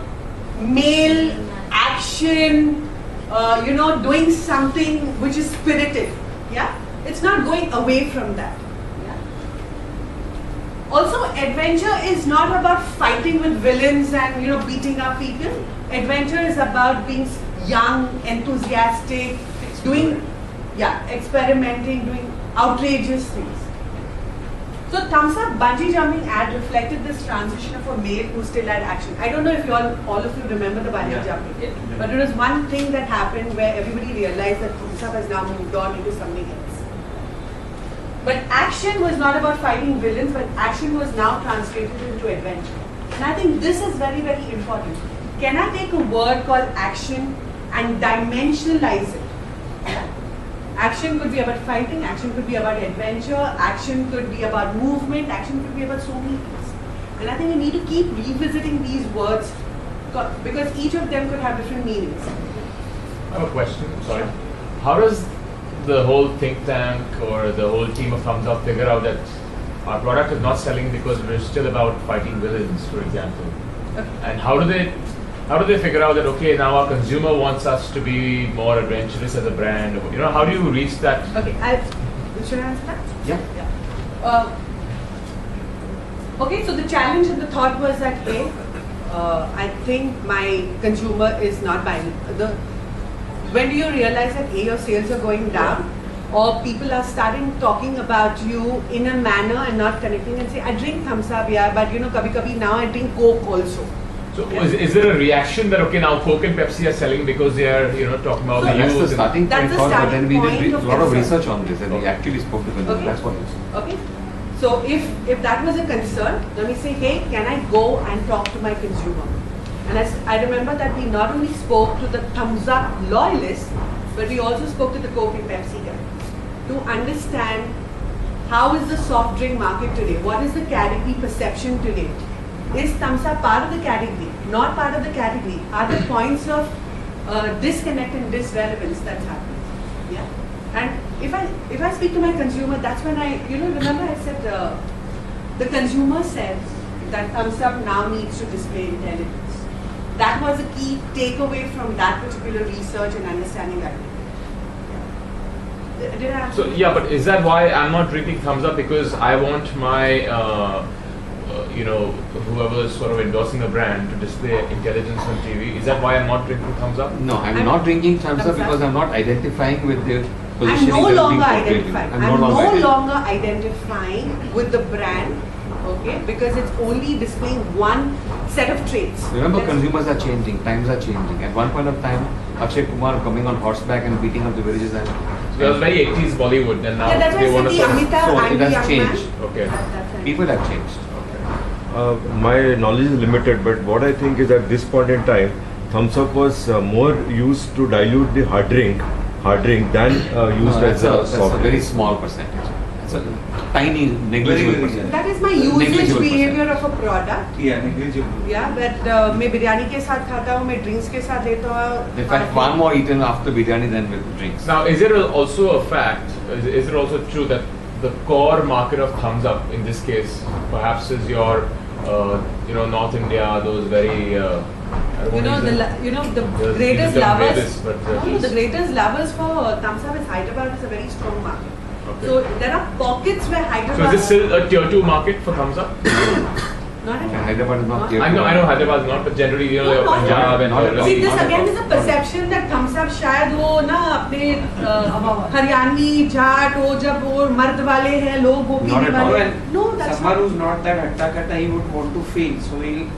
male action, doing something which is spirited. Yeah? It's not going away from that. Yeah? Also, adventure is not about fighting with villains and beating up people. Adventure is about being young, enthusiastic, experimenting, doing outrageous things. So Thumbs Up bungee jumping ad reflected this transition of a male who still had action. I don't know if all of you remember the bungee jumping, but it was one thing that happened where everybody realized that Thumbs Up has now moved on into something else. But action was not about fighting villains, but action was now translated into adventure. And I think this is very, very important. Can I take a word called action and dimensionalize it? Action could be about fighting, action could be about adventure, action could be about movement, action could be about so many things. And I think we need to keep revisiting these words because each of them could have different meanings. I have a question, sorry. How does the whole think tank or the whole team of Thumbs Up figure out that our product is not selling because we're still about fighting villains, for example? Okay. And how do they figure out that, okay, now our consumer wants us to be more adventurous as a brand? How do you reach that? Okay, should I answer that? Yeah. Okay, so the challenge and the thought was that I think my consumer is not buying. When do you realize that your sales are going down, or people are starting talking about you in a manner and not connecting and say, I drink Thumbs Up, yeah, but kabhi now I drink Coke also. So is there a reaction that, okay, now Coke and Pepsi are selling because they are talking about the That's youth? the starting point, That's the but then we starting did a point lot of of research on this and we actually spoke to consumers. Okay. That's what it is. Okay. So if that was a concern, then we say, hey, can I go and talk to my consumer? And I remember that we not only spoke to the Thumbs Up loyalists, but we also spoke to the Coke and Pepsi guys to understand how is the soft drink market today? What is the category perception today? Is Thumbs Up part of the category? Not part of the category? Are there points of disconnect and disrelevance that's happening? Yeah. And if I speak to my consumer, that's when remember I said the consumer says that Thumbs Up now needs to display intelligence. That was a key takeaway from that particular research and understanding that. Yeah. Did I answer? So yeah, but is that why I'm not drinking Thumbs Up because I want my whoever's sort of endorsing the brand to display intelligence on TV? Is that why I'm not drinking Thumbs Up? No, I'm not drinking Thumbs Up because I'm not identifying with the I'm positioning no that's longer being portrayed. identifying. I'm I'm no identifying. longer identifying with the brand, okay, because it's only displaying one set of traits. Remember, consumers are changing, times are changing. At one point of time, Akshay Kumar coming on horseback and beating up the villages and So it was very 80s Bollywood, and now Yeah, that's why they I want to said the Amitabh so and it the has young changed. man. Okay. People have changed. My knowledge is limited, but what I think is at this point in time, Thumbs Up was more used to dilute the hard drink than used as a That's soft a very drink. small percentage. It's a tiny, negligible percentage. That is my usage Negligible behavior of a product. Yeah, negligible. Yeah, but मैं बिरयानी के साथ खाता हूँ, मैं drinks के साथ लेता हूँ. In fact, far more eaten after biryani than with drinks. Now, is it also a fact? Is it also true that the core market of Thumbs Up in this case, perhaps, is your North India, those very the greatest lovers. The greatest lovers for Thumbs Up is Hyderabad is a very strong market. Okay. So there are pockets where So Hyderabad. is this still a tier 2 market for Thumbs Up? Not at all. Hyderabad is not tier I know Hyderabad is not, but generally, No, not Punjab and at all. See, this again is a perception that Thumbs Up शायद वो ना अपने हरियाणवी जाट वो जब वो मर्द वाले हैं लोग वो Not पीने at all. वाले no that's Someone not who's not that atta katta, he would want to fail, so he'll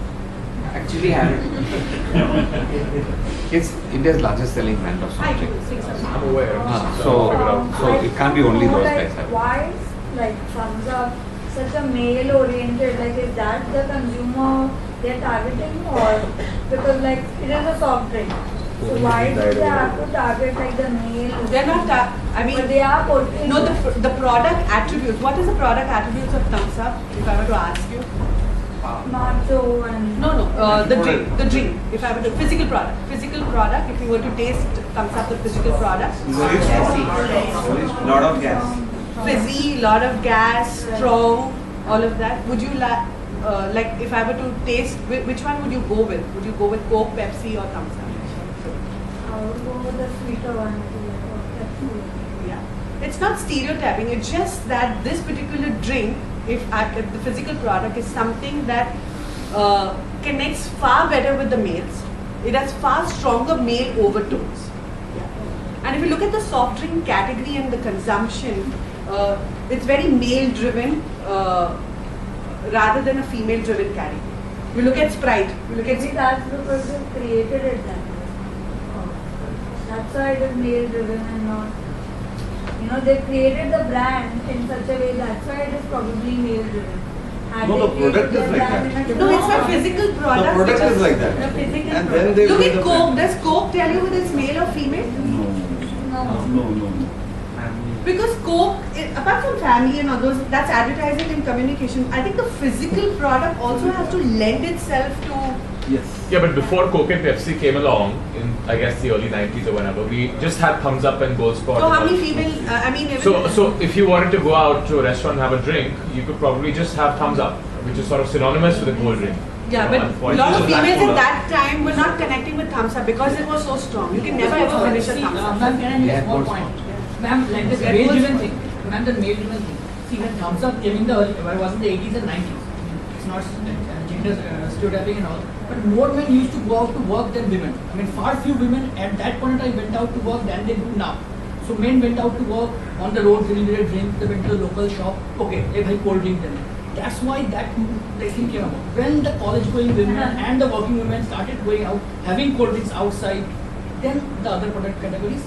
actually have it. It's India's largest selling brand of I soft drink. think so. I'm aware. So it can't be only those like, guys. have it. why is like Thumbs Up such a male oriented, like is that the consumer they're targeting, or because like it is a soft drink, so why do they have to target like the male? They're not. I mean, but they are portraying. no, the product attributes. What is the product attributes of Thumbs Up? If I were to ask you, Macho and No, the drink. If I were to physical product, if you were to taste Thumbs Up, the physical product. Very fizzy. Lot of gas. Fizzy, lot of gas, strong, all of that. Would you like if I were to taste, which one would you go with? Would you go with Coke, Pepsi, or Thumbs Up? I would go with the sweeter one. Yeah. It's not stereotyping. It's just that this particular drink, if the physical product is something that connects far better with the males. It has far stronger male overtones. Yeah. And if you look at the soft drink category and the consumption, it's very male-driven rather than a female-driven category. We look at Sprite. We look at that's because they created it that way. That's why it is male-driven and not. You know, they created the brand in such a way. That's why it is probably male-driven. No, the product is like that. No, it's not physical product. The product is like that. The physical And product. then they Look build at the Coke. brand. Does Coke tell you whether it's male or female? No. Because Coke, apart from family and others, that's advertising and communication. I think the physical product also has to lend itself to. Yes. Yeah, but before Coke and Pepsi came along, in I guess the early 90s or whenever, we just had Thumbs Up and Gold Spot. So and how all. many female? So if you wanted to go out to a restaurant and have a drink, you could probably just have Thumbs Up, which is sort of synonymous with a cold drink. Yeah, You know, but a unfortunately, lot of it's a black females at cola. that time were not connecting with Thumbs Up because it was so strong. You can never ever finish a Thumbs Up. Ma'am, can I make a small point? Ma'am, like the Yeah, male-driven Gold thing. Ma'am, the male-driven thing. See, when Thumbs Up came in the early, well, it was in the 80s and 90s. It's not gender stereotyping and all. But more men used to go out to work than women. I mean, far few women at that point in time went out to work than they do now. So men went out to work on the road, they needed a drink, they went to the local shop. Okay, they had cold drink then. That's why that thing came about. When the college-going women and the working women started going out, having cold drinks outside, then the other product categories.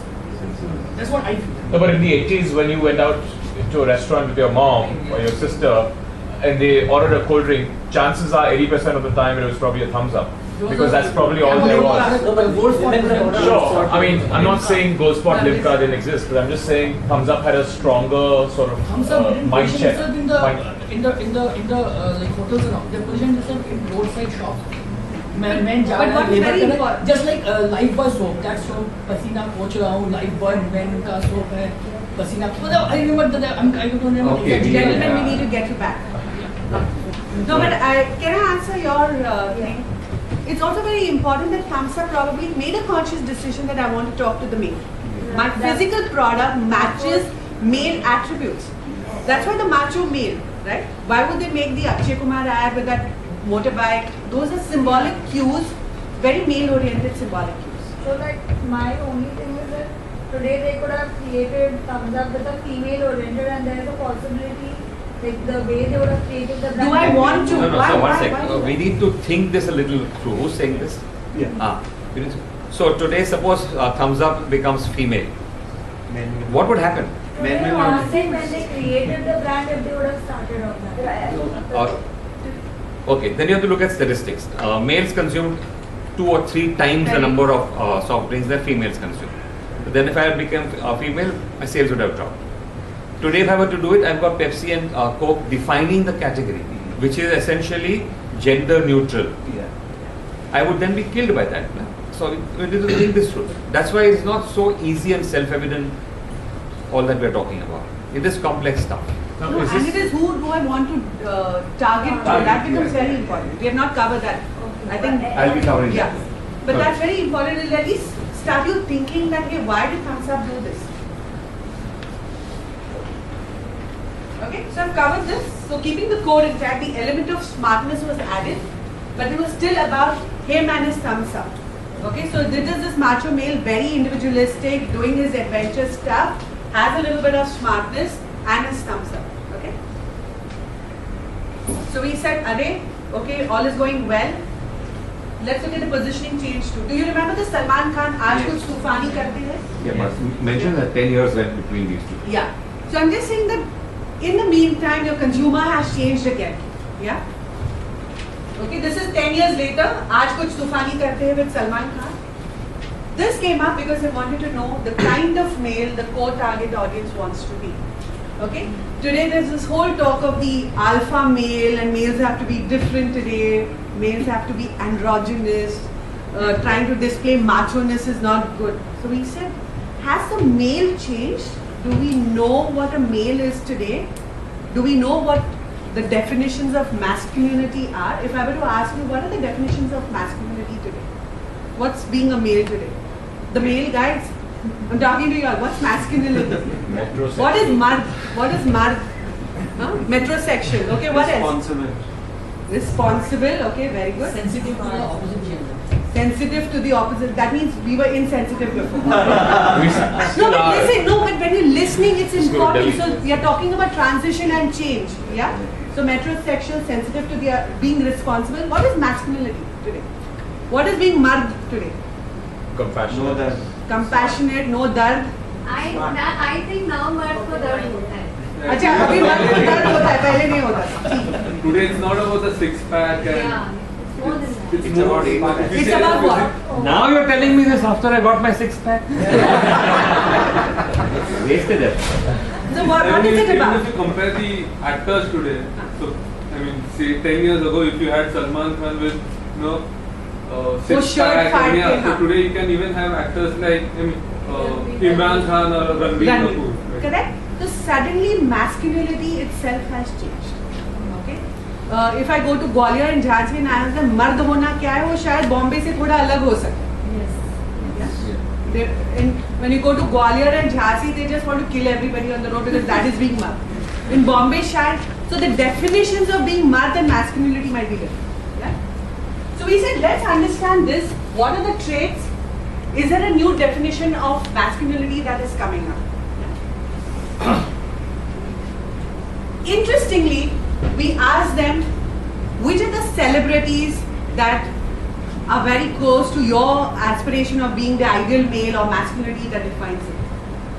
That's what I feel. No, but in the 80s, when you went out to a restaurant with your mom or your sister and they ordered a cold drink, chances are 80% of the time it was probably a Thumbs Up. Because that's probably all there was. Sure. I mean, I'm not saying Gold Spot Limca didn't exist, but I'm just saying Thumbs Up had a stronger sort of Thumbs Up didn't mind position check. itself in the like hotels and all. They positioned itself in roadside shops. Men But what's very important- just like Lifebuoy soap. That soap, Pasina पोंछ रहा हूँ. Lifebuoy men का soap है. Pasina. I remember that. I don't remember. Okay, exactly. gentlemen, we need to get you back. No, but can I answer your thing? It's also very important that Thumbs Up probably made a conscious decision that I want to talk to the male. My physical product matches male attributes. That's why the macho male, right? Why would they make the Akshay Kumar ad with that motorbike? Those are symbolic cues, very male-oriented symbolic cues. So like my only thing is that today they could have created Thumbs Up with a female oriented and there is a possibility like the way they would have created the brand. Do I want to? No, Why- so one why- sec. why- We need to think this a little through. Who's saying this? Yeah. So today, suppose Thumbs Up becomes female. What would happen? Men will not. When they created the brand, if they would have started off that. Okay, then you have to look at statistics. Males consume 2 or 3 times the number of soft drinks that females consume. But then if I had become female, my sales would have dropped. Today, if I were to do it, I've got Pepsi and Coke defining the category, which is essentially gender neutral. Yeah. I would then be killed by that. No? So we need to think this through. That's why it's not so easy and self-evident all that we're talking about. It is complex stuff. No, and it is who do I want to target? That becomes very important. We have not covered that. I think I'll be covering that. Yeah, but that's very important. It'll at least start you thinking that, hey, why did Thumbs Up do this? Okay, so I've covered this. So keeping the core intact, the element of smartness was added, but it was still about him and his Thumbs Up. Okay, so this is this macho male, very individualistic, doing his adventure stuff, has a little bit of smartness and his Thumbs Up. Okay. So we said, Are, okay, all is going well. Let's look at the positioning change too. Do you remember the Salman Khan, Aaj Kuch Tufani Karte Hai? Yeah, but mention that 10 years went between these two. Yeah. So I'm just saying that in the meantime, your consumer has changed again. Yeah. Okay, this is 10 years later. Aaj Kuch Tufani Karte Hai with Salman Khan. This came up because I wanted to know the kind of male the core target audience wants to be. Okay? Today there's this whole talk of the alpha male and males have to be different today, males have to be androgynous, trying to display macho-ness is not good. So we said, has the male changed? Do we know what a male is today? Do we know what the definitions of masculinity are? If I were to ask you, what are the definitions of masculinity today? What's being a male today? The male guys, I'm talking to you all, what's masculinity? Metrosexual. What is mard? What is mard? Metrosexual, okay, what else? Responsible, okay, very good. Sensitive to the opposite gender. Sensitive to the opposite, that means we were insensitive before. We No, but listen, no, but when you're listening, it's Let's go to important. Delhi. So we are talking about transition and change, yeah? So metrosexual, sensitive to the being responsible. What is masculinity today? What is being mard today? Compassionate. No, that. Compassionate, no dard. I think now मर्द को दर्द होता है. अच्छा अभी मर्द को दर्द होता है, पहले नहीं होता था. Today it's not about the six pack and Yeah, it's more than that. it's about It's about what? Now you're telling me this after I got my six pack. Wasted it. So what is it Even about? if you compare the actors today, so I mean, say 10 years ago, if you had Salman Khan with, six shirt pack, and fight, so today you can even have actors like Imran Khan or Ranbir Kapoor. Right? Correct? So suddenly masculinity itself has changed. Okay? If I go to Gwalior and Jhansi and ask them मर्द होना क्या है, वो शायद बॉम्बे से थोड़ा अलग हो सकता है. When you go to Gwalior and Jhansi, they just want to kill everybody on the road because that is being mard. In Bombay, shayad, so the definitions of being mard and masculinity might be different. Yeah? So we said, let's understand this. What are the traits? Is there a new definition of masculinity that is coming up? Yeah? Interestingly, we asked them, which are the celebrities that are very close to your aspiration of being the ideal male or masculinity that defines it,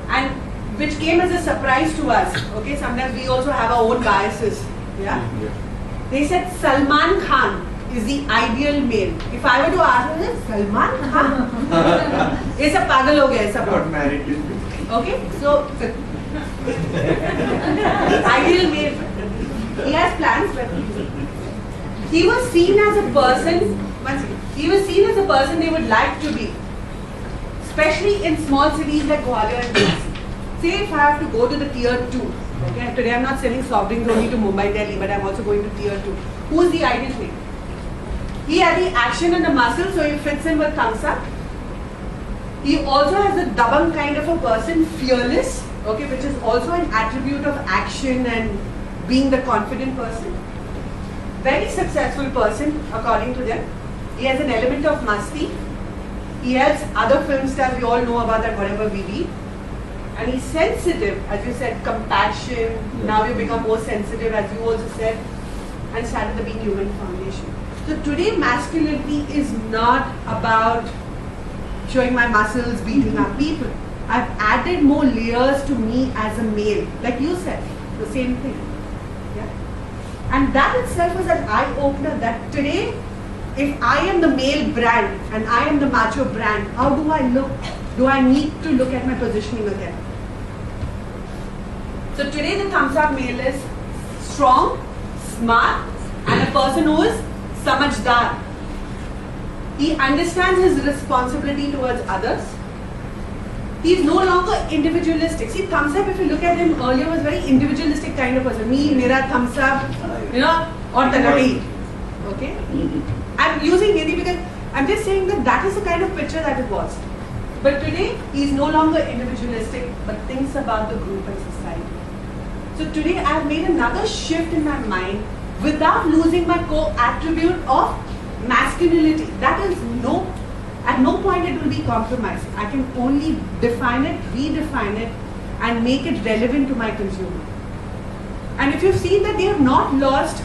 and which came as a surprise to us. Okay, sometimes we also have our own biases. Yeah. They said Salman Khan is the ideal male. If I were to ask them, Salman Khan, ये सब पागल हो गए सब. Got married. Okay, so ideal male. He has plans, but he was seen as a person. He was seen as a person they would like to be, especially in small cities like Gwalior and Jhansi. Say if I have to go to the tier 2, okay, today I'm not selling soft drinks only to Mumbai, Delhi, but I'm also going to tier 2. Who is the ideal male? He has the action and the muscle, so he fits in with thumbs up. He also has the dabang kind of a person, fearless, okay, which is also an attribute of action and being the confident person. Very successful person, according to them. He has an element of masti. He has other film stars, we all know about that, whatever we read. And he's sensitive, as you said, compassion. Now you become more sensitive, as you also said, and started the Being Human Foundation. So today, masculinity is not about showing my muscles, beating up people. I've added more layers to me as a male, like you said, the same thing. Yeah? And that itself was an eye-opener that today, if I am the male brand and I am the macho brand, how do I look? Do I need to look at my positioning again? So today the thumbs up male is strong, smart, and a person who is samajhdar. He understands his responsibility towards others. He is no longer individualistic. See, thumbs up, if you look at him earlier, was very individualistic kind of person. Me, mera, thumbs up, or tanati. Okay? I'm using Hindi because I'm just saying that that is the kind of picture that it was. But today, he is no longer individualistic, but thinks about the group and society. So today, I have made another shift in my mind without losing my core attribute of masculinity. That is at no point it will be compromised. I can only define it, redefine it, and make it relevant to my consumer. And if you've seen that they have not lost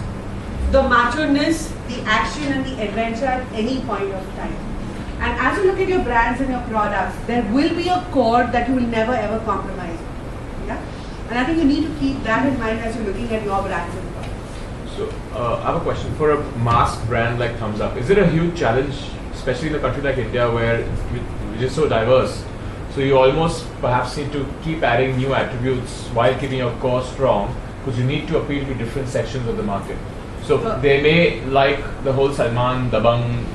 the macho-ness, the action and the adventure at any point of time. And as you look at your brands and your products, there will be a core that you will never ever compromise on. Yeah? And I think you need to keep that in mind as you're looking at your brands and products. So, I have a question. For a mass brand like Thumbs Up, is it a huge challenge, especially in a country like India where which is so diverse, So you almost perhaps need to keep adding new attributes while keeping your core strong, because you need to appeal to different sections of the market. So they may like the whole Salman, Dabang,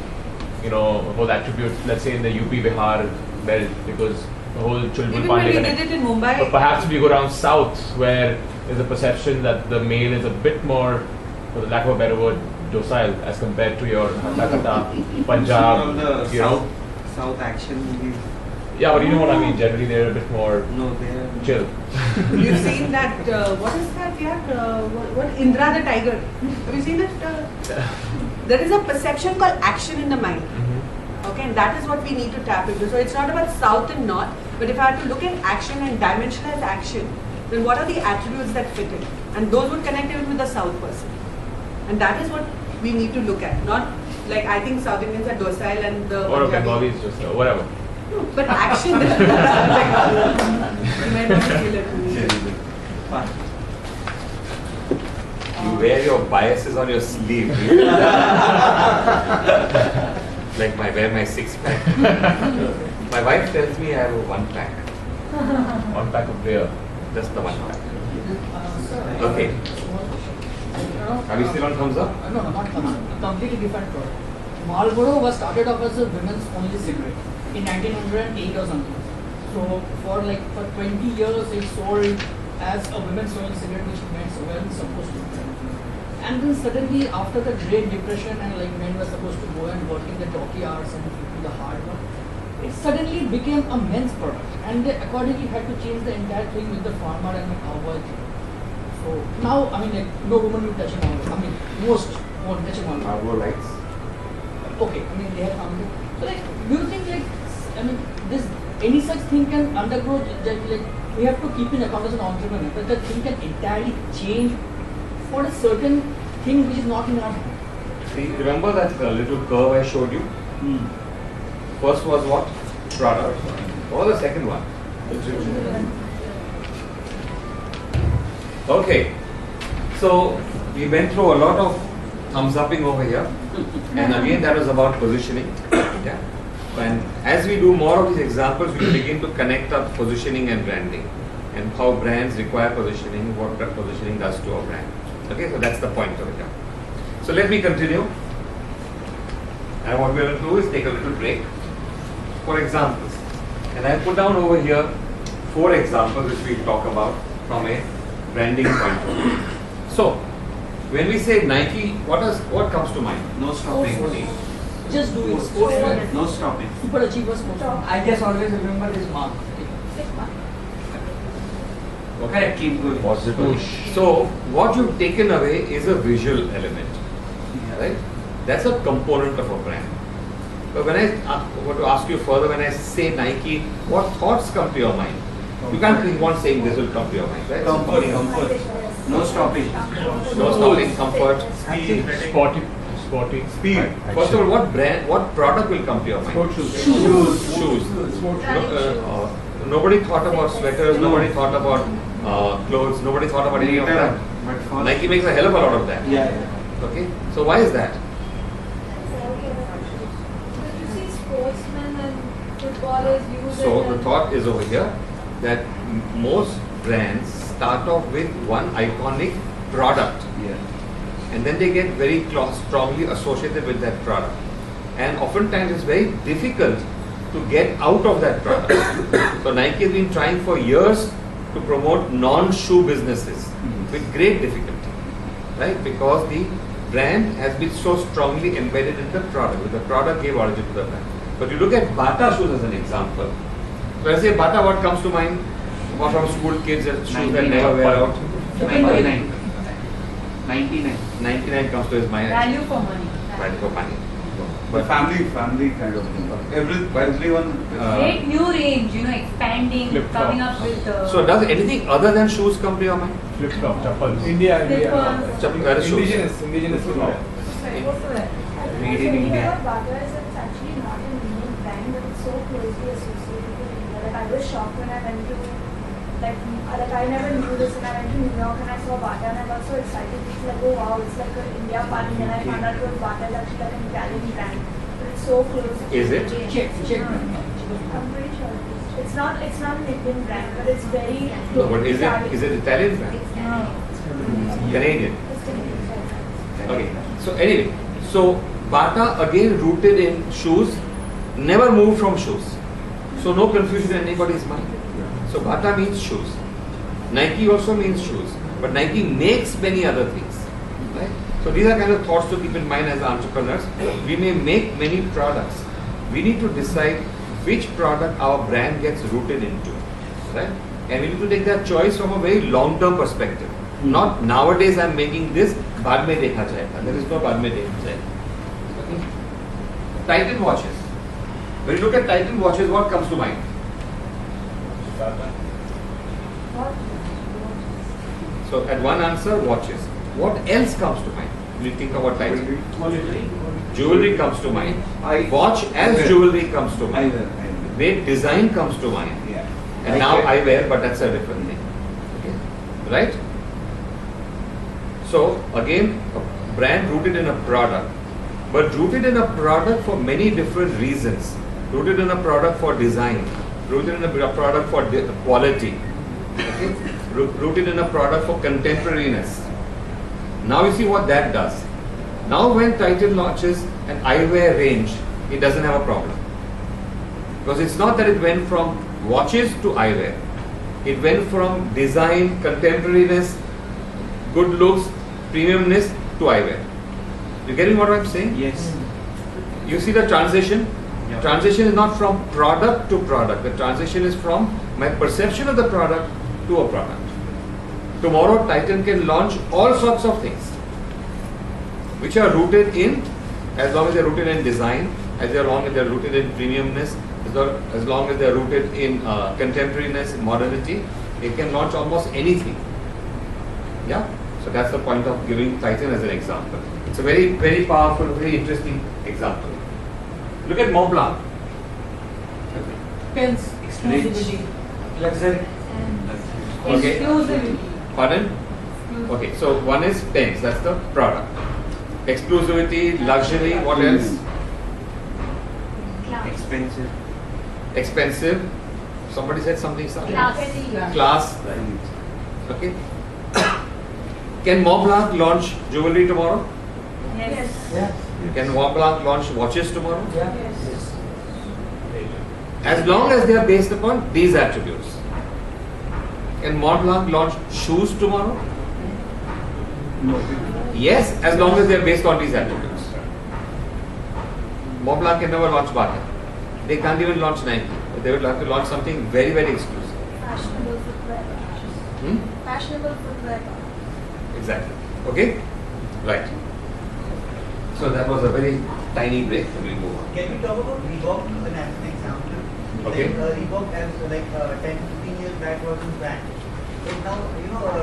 whole attribute, let's say in the UP Bihar belt, because the whole Chulbul Even when Pandey we connect. did it in Mumbai. But perhaps if you go down south, where there's a perception that the male is a bit more, for the lack of a better word, docile as compared to your Hakata, Punjab, South action movies. Yeah, but you know what I mean. Generally, they're a bit more they're chill. You've seen that, what is that? What Indra the Tiger? Have you seen it? There is a perception called action in the mind. Okay, and that is what we need to tap into. So it's not about south and north, but if I had to look at action and dimensionalize action, then what are the attributes that fit it? And those would connect even with the south person. And that is what we need to look at. Not like I think South Indians are docile and the Or a Punjabi- Bengali is just whatever. No, but action. You might not feel it. You wear your biases on your sleeve. Like wear my 6-pack. My wife tells me I have a 1-pack. 1 pack of beer. Just the 1 pack. Okay. Are we still on thumbs up? No, not thumbs up. A completely different product. Marlboro was started off as a women's only cigarette in 1908 or something. So for 20 years it sold as a women's only cigarette which men weren't supposed to do. And then suddenly after the Great Depression and men were supposed to go and work in the dockyards and do the hard work, it suddenly became a men's product, and they accordingly had to change the entire thing with the farmer and the cowboy thing. So now, no woman will touch a Marlboro. Most won't touch a Marlboro. Marlboro lights. Okay, they have come to. So do you think this any such thing can undergo that we have to keep in account as an entrepreneur that the thing can entirely change for a certain thing which is not in our hand. See, remember that little curve I showed you? First was what? Product. What was the second one? Okay. So we went through a lot of thumbs upping over here. And again that was about positioning. Yeah. And as we do more of these examples, we begin to connect up positioning and branding, and how brands require positioning, what positioning does to a brand. Okay, so that's the point over here. So let me continue. And what we are going to do is take a little break for examples. And I put down over here 4 examples which we'll talk about from a branding point of view. So, when we say Nike, what comes to mind? No stopping. Just do it. Sportsman. No stopping. Super achiever sportsman. I just always remember his mark. Okay, keep going. Positive. So, what you've taken away is a visual element, right? That's a component of a brand. But when I want to ask you further, when I say Nike, what thoughts come to your mind? You can't keep on saying this will come to your mind, right? Comfort. No stopping. No stopping, comfort, Speed. Sporty. speed. First of all, what product will come to your mind? Sport shoes. Shoes. Nobody thought about sweaters, nobody thought about clothes, nobody thought about any of that. But Nike makes a hell of a lot of that. Yeah. Okay, so why is that? You see sportsmen and footballers use So it. the thought is over here that most brands start off with one iconic product, and then they get very strongly associated with that product, and oftentimes it's very difficult to get out of that product. So Nike has been trying for years to promote non-shoe businesses with great difficulty, right? Because the brand has been so strongly embedded in the product. The product gave origin to the brand. But you look at Bata shoes as an example. So I say Bata, what comes to mind? What from school kids and shoes that never wear out? 99. 99 comes to his mind. Value for money. Value for money. But family kind of thing. Everyone. Great new range, expanding, coming up with. So does anything other than shoes come to your mind? Flip-flop, chappals. India. That is shoes. Indigenous footwear. Made in India. Bata is actually not an Indian brand, but it's so closely associated with India. Like I was shocked when I went to, like I never knew this, and I went to New York and I saw Bata and I got so excited. It's like, oh wow, it's like an India pun. And then I found out that Bata is actually like an Italian brand, but it's so close. Is it? Check. I'm pretty sure it is. It's not an Indian brand, but it's very. No, but is it Italian brand? No. Canadian. Okay. So anyway, so Bata again rooted in shoes, never moved from shoes. So no confusion in anybody's mind. So Bata means shoes. Nike also means shoes, but Nike makes many other things. Right? So these are kind of thoughts to keep in mind as entrepreneurs. We may make many products. We need to decide which product our brand gets rooted into. Right? And we need to take that choice from a very long-term perspective. Not nowadays I'm making this, बाद में देखा जाएगा. There is no बाद में देखा जाएगा. Okay? Titan watches. When you look at Titan watches, what comes to mind? So at one answer, watches. What else comes to mind? When you think about Titan? Jewelry comes to mind. Watch as jewelry comes to mind. Great design comes to mind. And now eyewear, but that's a different thing. Okay? Right? So again, a brand rooted in a product, but rooted in a product for many different reasons. Rooted in a product for design, rooted in a product for quality, okay? Rooted in a product for contemporariness. Now you see what that does. Now when Titan launches an eyewear range, it doesn't have a problem. Because it's not that it went from watches to eyewear. It went from design, contemporariness, good looks, premiumness to eyewear. You getting what I'm saying? Yes. You see the transition? Yeah. Transition is not from product to product. The transition is from my perception of the product to a product. Tomorrow Titan can launch all sorts of things which are rooted in, as long as they're rooted in design, as long as they're rooted in premiumness, as long as they're rooted in contemporariness, modernity, it can launch almost anything. Yeah? So that's the point of giving Titan as an example. It's a very, very powerful, very interesting example. Look at Mont Blanc. Pens, exclusivity. Luxury. Okay. Exclusivity. Pardon? Okay, so one is pens, that's the product. Exclusivity, luxury, what else? Expensive. Expensive. Somebody said something. Class. Class. Okay. Can Mont Blanc launch jewelry tomorrow? Yes. Yeah. Can Mont Blanc launch watches tomorrow? Yes. As long as they are based upon these attributes. Can Mont Blanc launch shoes tomorrow? No. Yes, as long as they are based on these attributes. Mont Blanc can never launch Bata. They can't even launch Nike. They would have to launch something very, very exclusive. Fashionable footwear. Fashionable footwear. Exactly. Okay? Right. So that was a very tiny break. We'll move on. Can we talk about Reebok as an example? Okay. Like, Reebok as 10-15 years back was a brand. But now,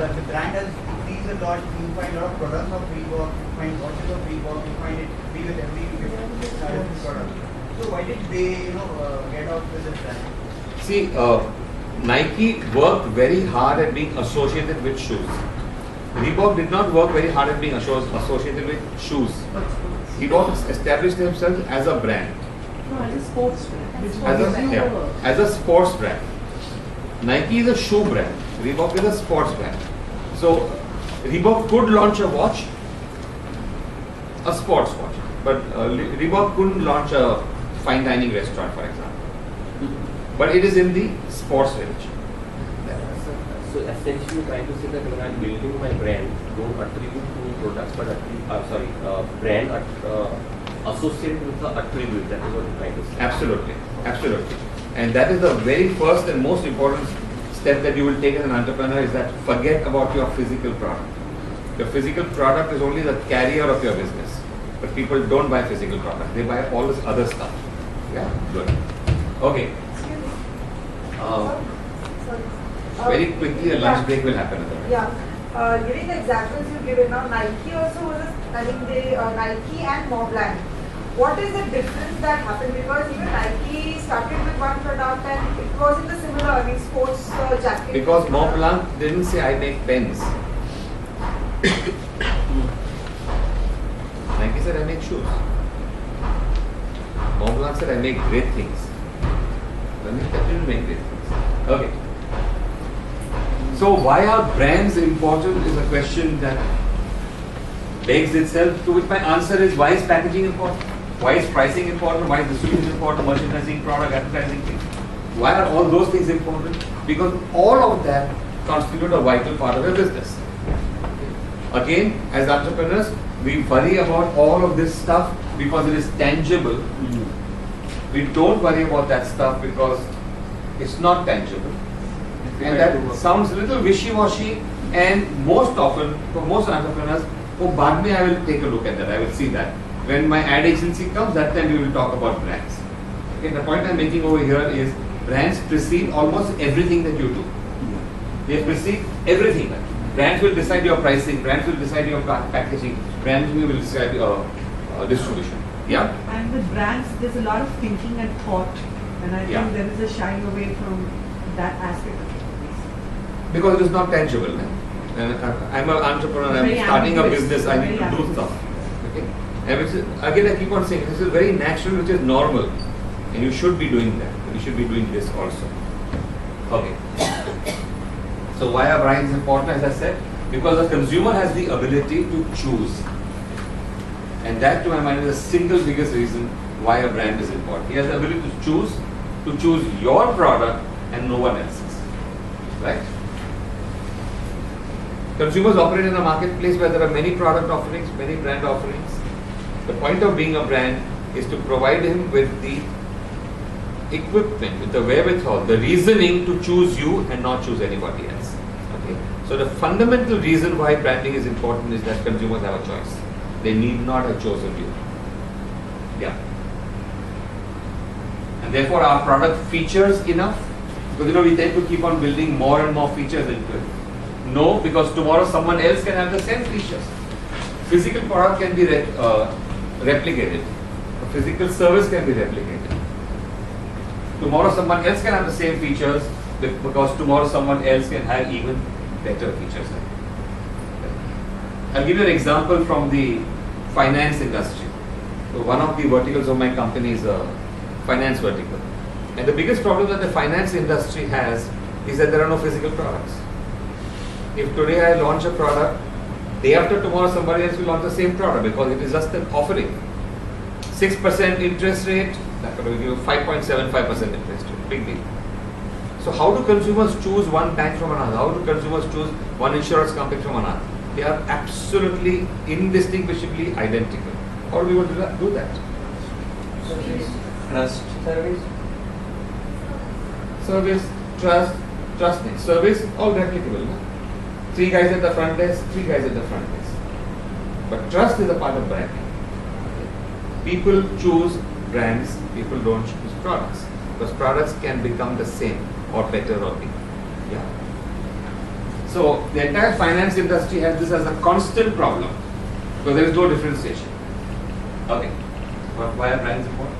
the brand has increased a lot. You find a lot of products of Reebok, you find watches of Reebok, you find it be with every different product. So why did they, get off with this brand? See, Nike worked very hard at being associated with shoes. Reebok did not work very hard at being associated with shoes. Reebok established themselves as a brand. No, as a sports brand. As a sports brand. Nike is a shoe brand. Reebok is a sports brand. So Reebok could launch a watch, a sports watch, but Reebok couldn't launch a fine dining restaurant, for example. But it is in the sports range. So essentially, you're trying to say that when I'm building my brand, don't attribute to products, but brand associated with the attribute. That is what you're trying to say. Absolutely, absolutely. And that is the very first and most important step that you will take as an entrepreneur, is that forget about your physical product. Your physical product is only the carrier of your business. But people don't buy physical product. They buy all this other stuff. Yeah, good. Okay. Very quickly, a lunch break will happen. Giving the examples you given now, Nike also was Nike and Mont Blanc. What is the difference that happened? Because even Nike started with one product and it wasn't the similar, sports jacket. Because Mont Blanc didn't say I make pens. Nike said I make shoes. Mont Blanc said I make great things. That didn't make difference. Okay. So why are brands important is a question that begs itself, to which my answer is, why is packaging important? Why is pricing important? Why is distribution important? Merchandising, product, advertising things? Why are all those things important? Because all of that constitute a vital part of your business. Again, as entrepreneurs, we worry about all of this stuff because it is tangible. We don't worry about that stuff because it's not tangible. And that sounds a little wishy-washy, and most often, for most entrepreneurs, oh, बाद में I will take a look at that, I will see that. When my ad agency comes, that time we will talk about brands. Okay, the point I'm making over here is brands precede almost everything that you do. They precede everything. Brands will decide your pricing, brands will decide your packaging, brands will decide your distribution. Yeah? And with brands, there's a lot of thinking and thought, and I think there is a shying away from that aspect of it. Because it is not tangible. And I'm an entrepreneur, I'm starting a business, I need to do stuff. Okay? And which is, again, I keep on saying, this is very natural, which is normal. And you should be doing that. You should be doing this also. Okay. So why are brands important, as I said? Because the consumer has the ability to choose. And that, to my mind, is the single biggest reason why a brand is important. He has the ability to choose your product and no one else's. Right? Consumers operate in a marketplace where there are many product offerings, many brand offerings. The point of being a brand is to provide him with the equipment, with the wherewithal, the reasoning to choose you and not choose anybody else. Okay? So the fundamental reason why branding is important is that consumers have a choice. They need not have chosen you. Yeah. And therefore our product features enough, because we tend to keep on building more and more features into it. No, because tomorrow someone else can have the same features. Physical product can be replicated. A physical service can be replicated. Tomorrow someone else can have the same features because tomorrow someone else can have even better features. I'll give you an example from the finance industry. So one of the verticals of my company is a finance vertical. And the biggest problem that the finance industry has is that there are no physical products. If today I launch a product, day after tomorrow somebody else will launch the same product because it is just an offering. 6% interest rate, that will give you 5.75% interest rate, big deal. So how do consumers choose one bank from another? How do consumers choose one insurance company from another? They are absolutely indistinguishably identical. How do we want to do that? Trust. Service, trust, trusting. Service, all replicable. No? 3 guys at the front desk, 3 guys at the front desk. But trust is a part of branding. People choose brands, people don't choose products. Because products can become the same or better or bigger. Yeah. So the entire finance industry has this as a constant problem because there is no differentiation. Okay. But why are brands important?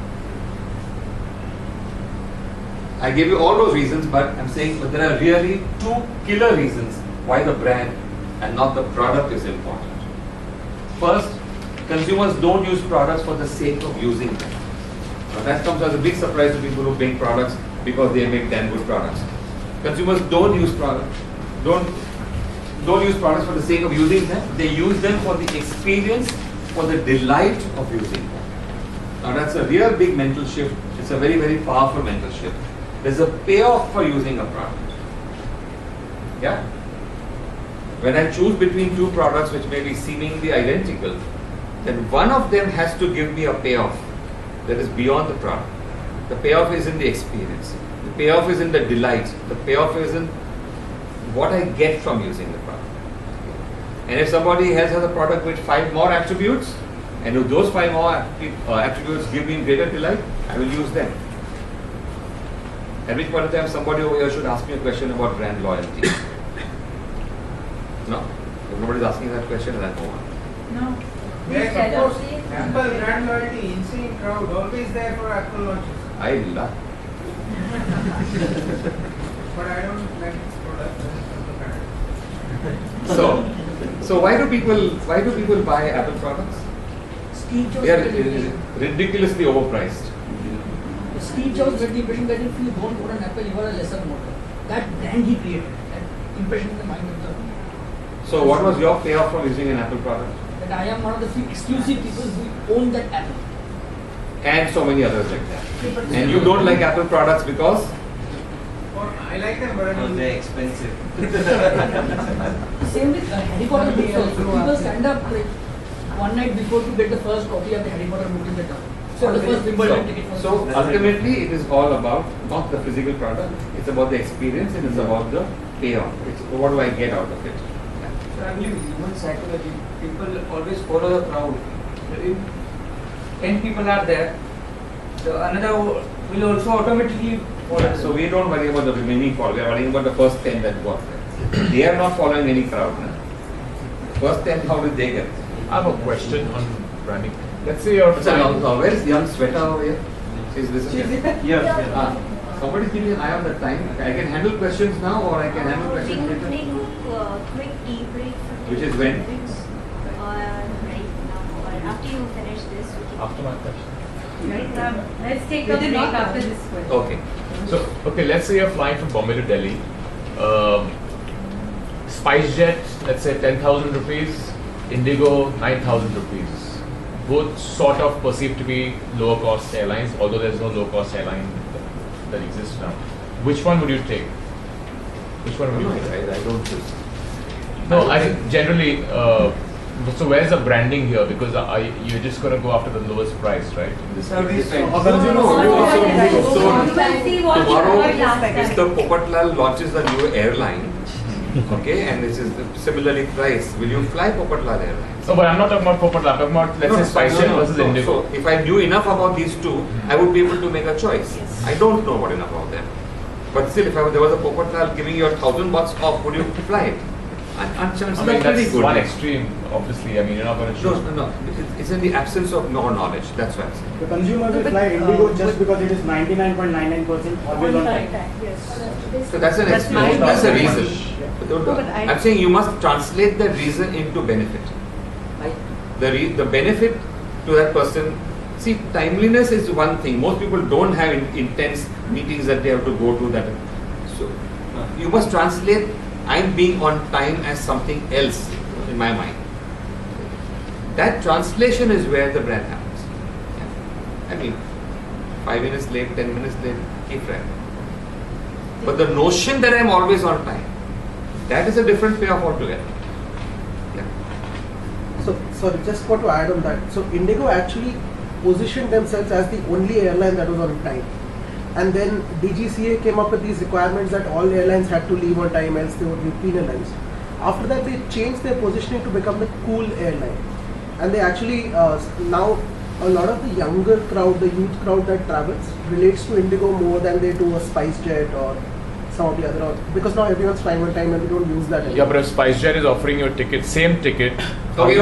I gave you all those reasons, but I'm saying but there are really 2 killer reasons why the brand and not the product is important. First, consumers don't use products for the sake of using them. Now that comes as a big surprise to people who make products because they make damn good products. Consumers don't use products. Don't use products for the sake of using them. They use them for the experience, for the delight of using them. Now that's a real big mental shift. It's a very, very powerful mental shift. There's a payoff for using a product. Yeah? When I choose between 2 products which may be seemingly identical, then one of them has to give me a payoff that is beyond the product. The payoff is in the experience. The payoff is in the delight. The payoff is in what I get from using the product. And if somebody else has a product with 5 more attributes, and if those 5 more attributes give me greater delight, I will use them. At which point in time somebody over here should ask me a question about brand loyalty. No? If nobody's asking that question, then go on. No. Yes, of course. Apple brand loyalty, insane crowd, always there for Apple launches. I love. But I don't like its product. So why do people buy Apple products? They are ridiculously overpriced. Steve Jobs made the impression that if you don't own an Apple, you are a lesser mortal. That brand he created, that impression in the mind of the. So what was your payoff for using an Apple product? That I am one of the few exclusive people who own that Apple. And so many others like that. And you don't like Apple products because? I like them, but they're expensive. Same with Harry Potter books also. People stand up like one night before to get the first copy of the Harry Potter book in the town. So the first Wimbledon ticket. So ultimately it is all about not the physical product, it's about the experience and it's about the payoff. It's what do I get out of it? So I believe human psychology, people always follow the crowd. If 10 people are there, another will also automatically follow. So we don't worry about the remaining followers, we are worrying about the first 10 that got there. They are not following any crowd. No? First 10, how did they get? I have a question on branding. Let's say you're where is young Sweta over here? She's listening. Yeah. Somebody give me an eye on the time. I can handle questions now or I can handle We questions could later. take a quick tea break for Which is when? right now, or after you finish this. After my question. Right, let's take a break after this question. Okay. So, okay, let's say you're flying from Bombay to Delhi. SpiceJet, let's say 10,000 rupees. Indigo, 9,000 rupees. Both sort of perceived to be lower cost airlines, although there's no low cost airline that exists now. Which one would you take? Which one would you take? I don't think. No, I think generally, so where's the branding here? Because you're just going to go after the lowest price, right? Service. Tomorrow, Mr. Popatlal launches a new airline. Okay, and this is similarly priced. Will you fly Popatlal Airlines? No, but I'm not talking about Popatlal. I'm talking about, let's say, SpiceJet versus Indigo. So, if I knew enough about these two, I would be able to make a choice. I don't know enough about them. But still, if there was a Popatlal giving you 1,000 bucks off, would you fly it? And chances I mean, are pretty that's good. one extreme, obviously. I mean, you're not going to choose. No. It's in the absence of knowledge. That's what I'm saying. The consumer will fly Indigo just because it is 99.99% always on time. Yes. So that's an excuse. That's a reason. I'm saying you must translate the reason into benefit. The benefit to that person. See, timeliness is one thing. Most people don't have intense meetings that they have to go to. That, so you must translate I'm being on time as something else in my mind. That translation is where the brand happens. I mean, 5 minutes late, 10 minutes late, keep track. But the notion that I'm always on time, that is a different payoff altogether. So, sorry, just want to add on that. So, Indigo actually positioned themselves as the only airline that was on time. And then DGCA came up with these requirements that all airlines had to leave on time, else they would be penalized. After that, they changed their positioning to become the cool airline. And they actually, now a lot of the younger crowd, the youth crowd that travels, relates to Indigo more than they do a SpiceJet or some of the other, because now everyone's flying on time and we don't use that anymore. Yeah, but if SpiceJet is offering you a ticket, same ticket, Okay.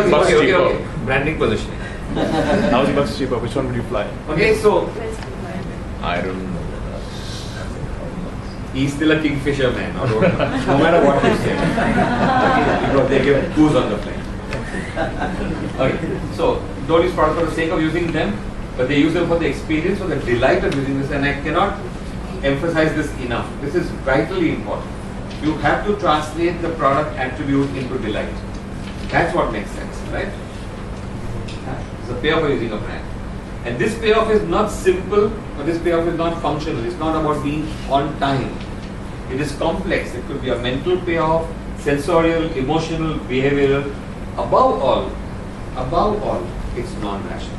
Branding positioning. 1,000 bucks cheaper, which one would you fly? Okay, so I don't know. He's still a kingfisher man, no matter what you say. Because they give booze on the plane. Okay, so don't use products for the sake of using them, but they use them for the experience, for the delight of using this, and I cannot emphasize this enough. This is vitally important. You have to translate the product attribute into delight. That's what makes sense, right? It's a payoff for using a brand. And this payoff is not simple, or this payoff is not functional. It's not about being on time. It is complex. It could be a mental payoff, sensorial, emotional, behavioral. Above all, it's non-rational.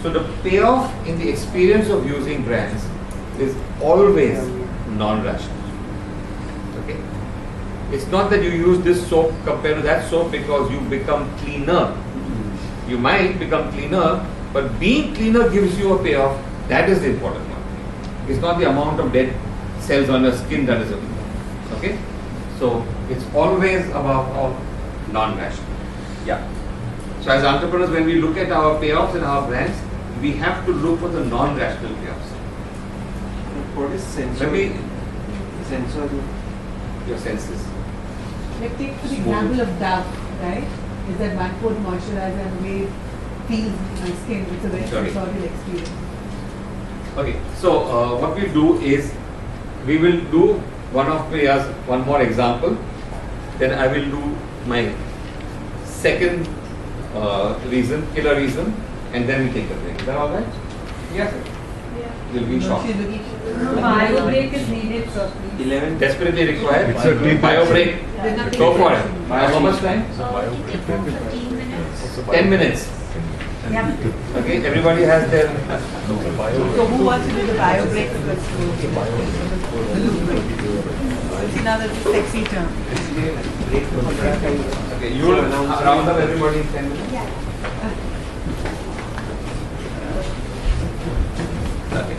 So the payoff in the experience of using brands is always non-rational. Okay? It's not that you use this soap compared to that soap because you become cleaner. You might become cleaner, but being cleaner gives you a payoff. That is the important one. It's not the amount of dead cells on your skin that is important. Okay? So it's always about all non-rational. Yeah. So as entrepreneurs, when we look at our payoffs and our brands, we have to look for the non-rational payoffs. What is sensory? Sensory. Your senses. Like take for the example of Dove, right? Is that one coat moisturizer and the way it feels my skin. It's a very Sorry. sensorial experience. Okay, so what we do is we will do one of Priya's one more example, then I will do my second reason, killer reason, and then we take a break. Is that all right? Yes, sir. We'll be short. No, bio break is needed, sir. 11 desperately required. It's a deep bio break. Go for it. How much time? 10 minutes. Okay, everybody has their. So who wants to do the bio break? See, now that's a sexy term. Okay, you will round up everybody in 10 minutes. Okay.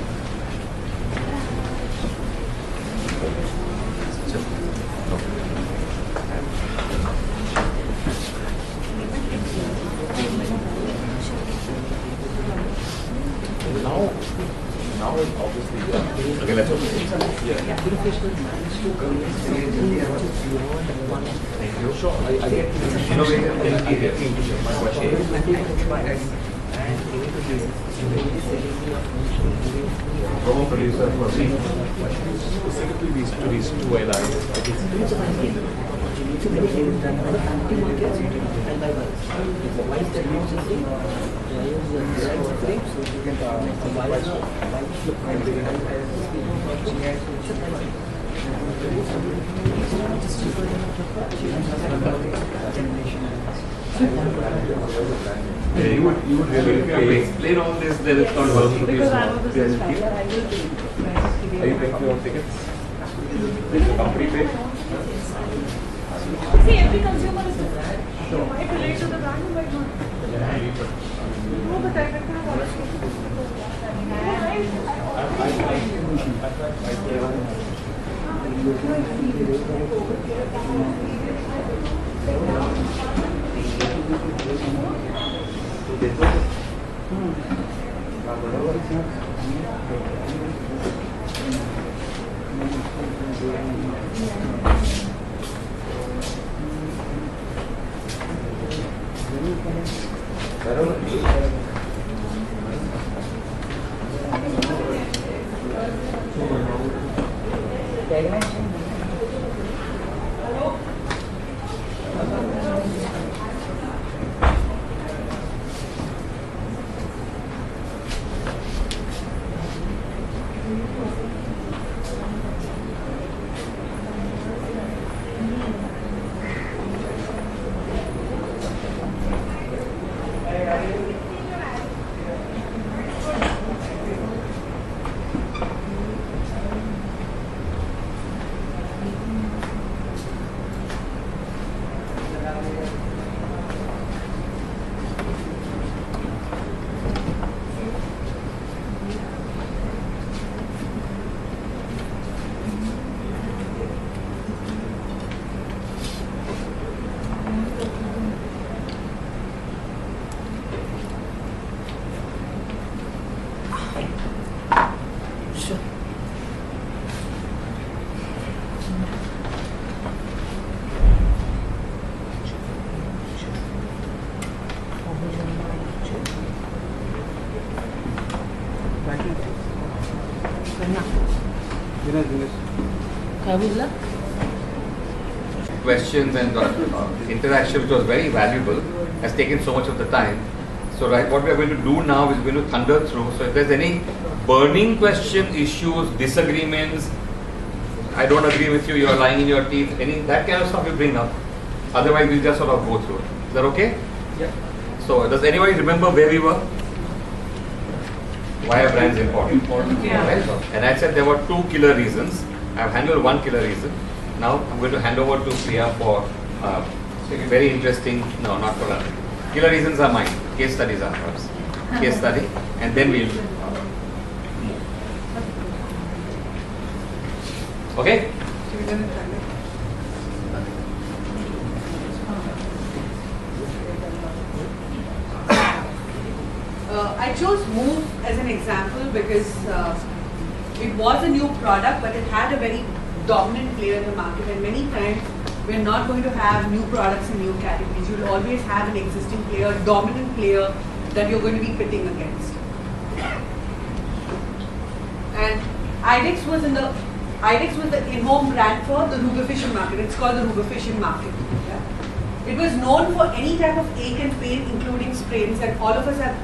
Now it's obviously done. Okay, let's open it. Thank you. Sure, I get my question. Promo producer for Specifically these two airlines. Yeah, you would really explain all this, then it's not working. Because I'm a business traveler, I will take it. Are you paying for your tickets? Is the company pay? See, every consumer is different. You might relate to the brand, you might not. No, but I can Questions and interaction, which was very valuable, has taken so much of the time. So right, what we are going to do now is going to thunder through. So if there's any burning question, issues, disagreements, I don't agree with you, you're lying in your teeth, any that kind of stuff you bring up. Otherwise, we'll just sort of go through it. Is that okay? Yeah. So does anybody remember where we were? Why are brands important? Yeah. Right? And I said there were two killer reasons. I've handled one killer reason. Now I'm going to hand over to Priya for very interesting, no, not for that. Killer reasons are mine. Case studies are hers. Case study, and then we'll move. Okay? I chose Move as an example because it was a new product, but it had a very dominant player in the market, and many times we're not going to have new products in new categories. You'll always have an existing player, dominant player that you're going to be pitting against. And IDEX was the in-home brand for the Rubefission market. It's called the Rubefission market. Yeah? It was known for any type of ache and pain, including sprains, and all of us have,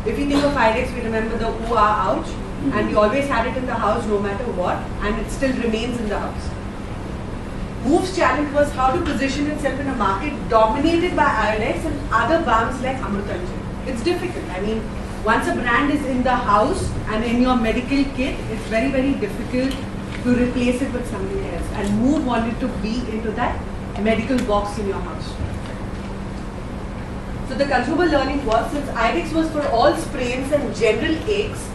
if we think of IDEX, we remember the ooh, ah, ouch, and we always had it in the house no matter what, and it still remains in the house. Move's challenge was how to position itself in a market dominated by IDEX and other balms like Amrutanjali. It's difficult. I mean, once a brand is in the house and in your medical kit, it's very, very difficult to replace it with something else. And Move wanted to be into that medical box in your house. So the consumer learning was, since IDEX was for all sprains and general aches,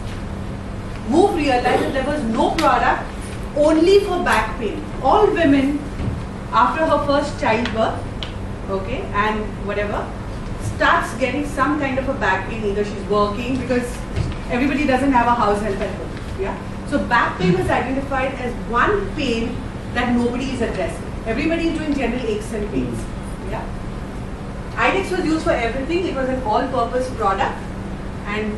Move realized that there was no product only for back pain. All women, after her first childbirth, okay, and whatever, starts getting some kind of a back pain. Either she's working, because everybody doesn't have a house help at home. Yeah. So back pain was identified as one pain that nobody is addressing. Everybody is doing general aches and pains. Yeah. IDEX was used for everything. It was an all-purpose product. And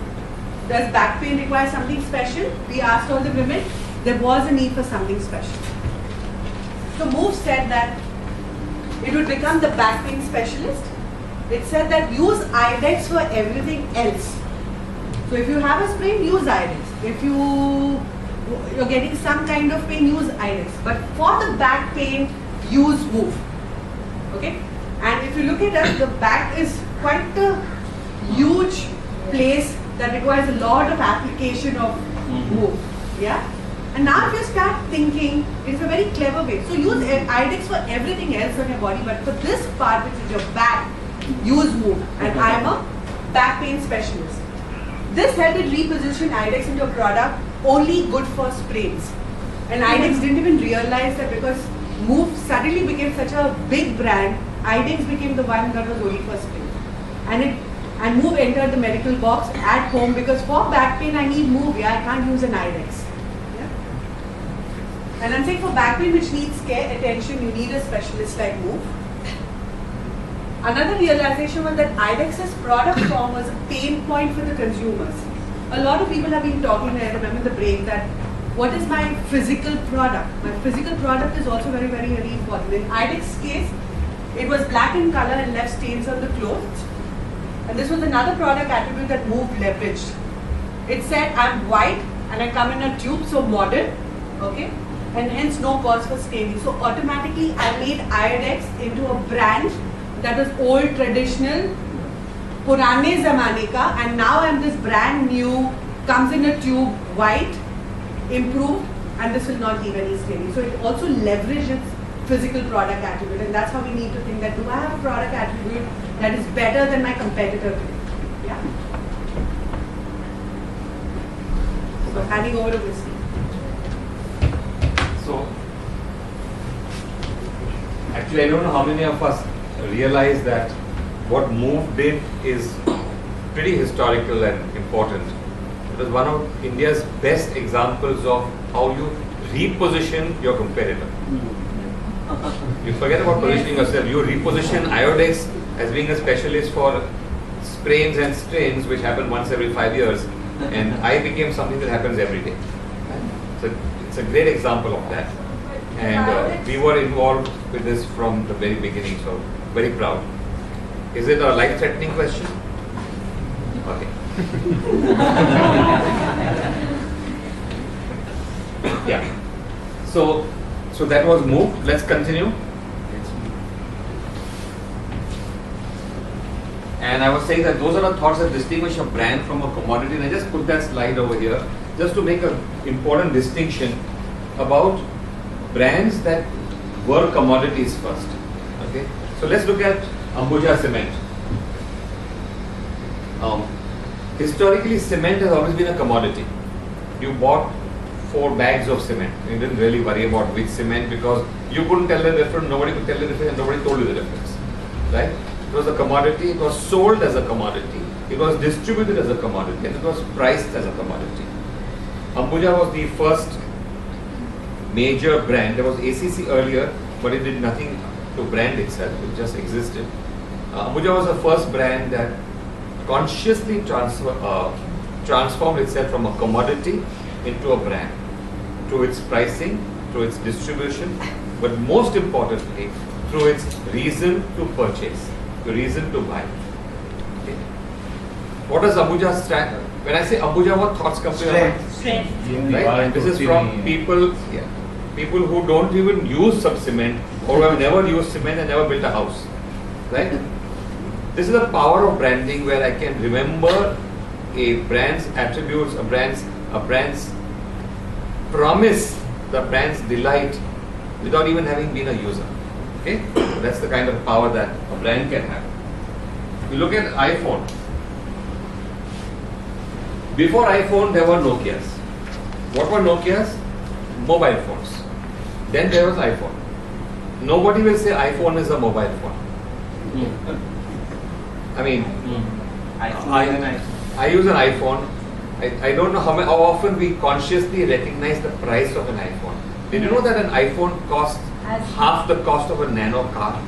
does back pain require something special? We asked all the women. There was a need for something special. So Move said that it would become the back pain specialist. It said that use IDEX for everything else. So if you have a sprain, use IDEX. If you're getting some kind of pain, use IDEX. But for the back pain, use Move. Okay? And if you look at it, the back is quite a huge place that requires a lot of application of Move. Yeah? And now if you start thinking, it's a very clever way. So use IDEX for everything else on your body, but for this part, which is your back, use Move. And I am a back pain specialist. This helped it reposition IDEX into a product only good for sprains. And IDEX didn't even realize that because Move suddenly became such a big brand, IDEX became the one that was only for sprains. And Move entered the medical box at home, because for back pain I need Move, yeah, I can't use an IDEX. And I'm saying for back pain which needs care, attention, you need a specialist like Move. Another realization was that IDEX's product form was a pain point for the consumers. A lot of people have been talking, I remember in the break, that what is my physical product? My physical product is also very, very, very important. In IDEX's case, it was black in color and left stains on the clothes. And this was another product attribute that Move leveraged. It said, I'm white and I come in a tube, so modern, okay? And hence no cause for staining. So automatically I made IDEX into a brand that was old, traditional, purane zamane ka, and now I'm this brand new, comes in a tube, white, improved, and this will not give any staining. So it also leverages physical product attribute, and that's how we need to think that, do I have a product attribute that is better than my competitor today? Yeah. So handing over to Misty. So, actually I don't know how many of us realize that what Move did is pretty historical and important. It was one of India's best examples of how you reposition your competitor. You forget about positioning yourself, you reposition IDEX as being a specialist for sprains and strains which happen once every 5 years, and I became something that happens every day. So it's a great example of that, and we were involved with this from the very beginning, so very proud. Is it a life-threatening question? Okay. Yeah. So that was Move. Let's continue. And I was saying that those are the thoughts that distinguish a brand from a commodity. And I just put that slide over here just to make an important distinction about brands that were commodities first. Okay. So let's look at Ambuja Cement. Historically, cement has always been a commodity. You bought 4 bags of cement. You didn't really worry about which cement because you couldn't tell the difference, nobody could tell the difference, and nobody told you the difference. Right? It was a commodity, it was sold as a commodity, it was distributed as a commodity, and it was priced as a commodity. Ambuja was the first major brand. There was ACC earlier, but it did nothing to brand itself, it just existed. Ambuja was the first brand that consciously transformed itself from a commodity into a brand through its pricing, through its distribution, but most importantly, through its reason to purchase, the reason to buy. Okay. What does Ambuja stand? When I say Ambuja, what thoughts come to your mind? Strength. Right? This is from people, people who don't even use some cement or who have never used cement and never built a house. Right? This is the power of branding, where I can remember a brand's attributes, a brand's promise, the brand's delight, without even having been a user. Okay? That's the kind of power that a brand can have. You look at iPhone. Before iPhone, there were Nokias. What were Nokias? Mobile phones. Then there was iPhone. Nobody will say iPhone is a mobile phone. I mean, I use an iPhone. I don't know how often we consciously recognize the price of an iPhone. Did you know that an iPhone costs half the cost of a nano car?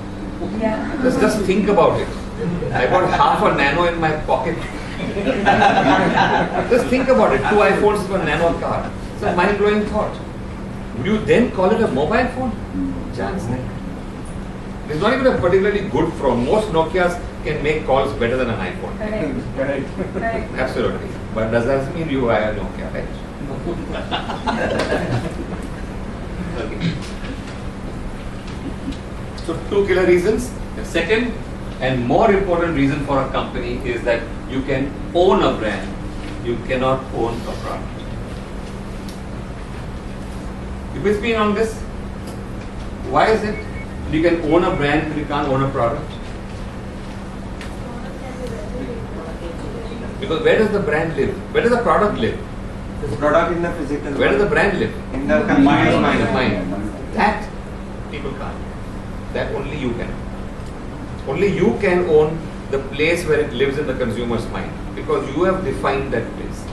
Yeah. Just think about it. I got half a nano in my pocket. Just think about it. 2 iPhones for a nano car. It's a mind-blowing thought. Would you then call it a mobile phone? Chance. It's not even a particularly good phone. Most Nokias can make calls better than an iPhone. Correct. Absolutely. But does that mean you buy a Nokia, right? Okay. So 2 killer reasons. The second and more important reason for a company is that you can own a brand. You cannot own a product. You with me on this? Why is it you can own a brand but you can't own a product? Because where does the brand live? Where does the product live? The product in the physical. Where does the brand live? In the consumer's mind. In the mind. That people can't. That only you can. Only you can own the place where it lives in the consumer's mind, because you have defined that place.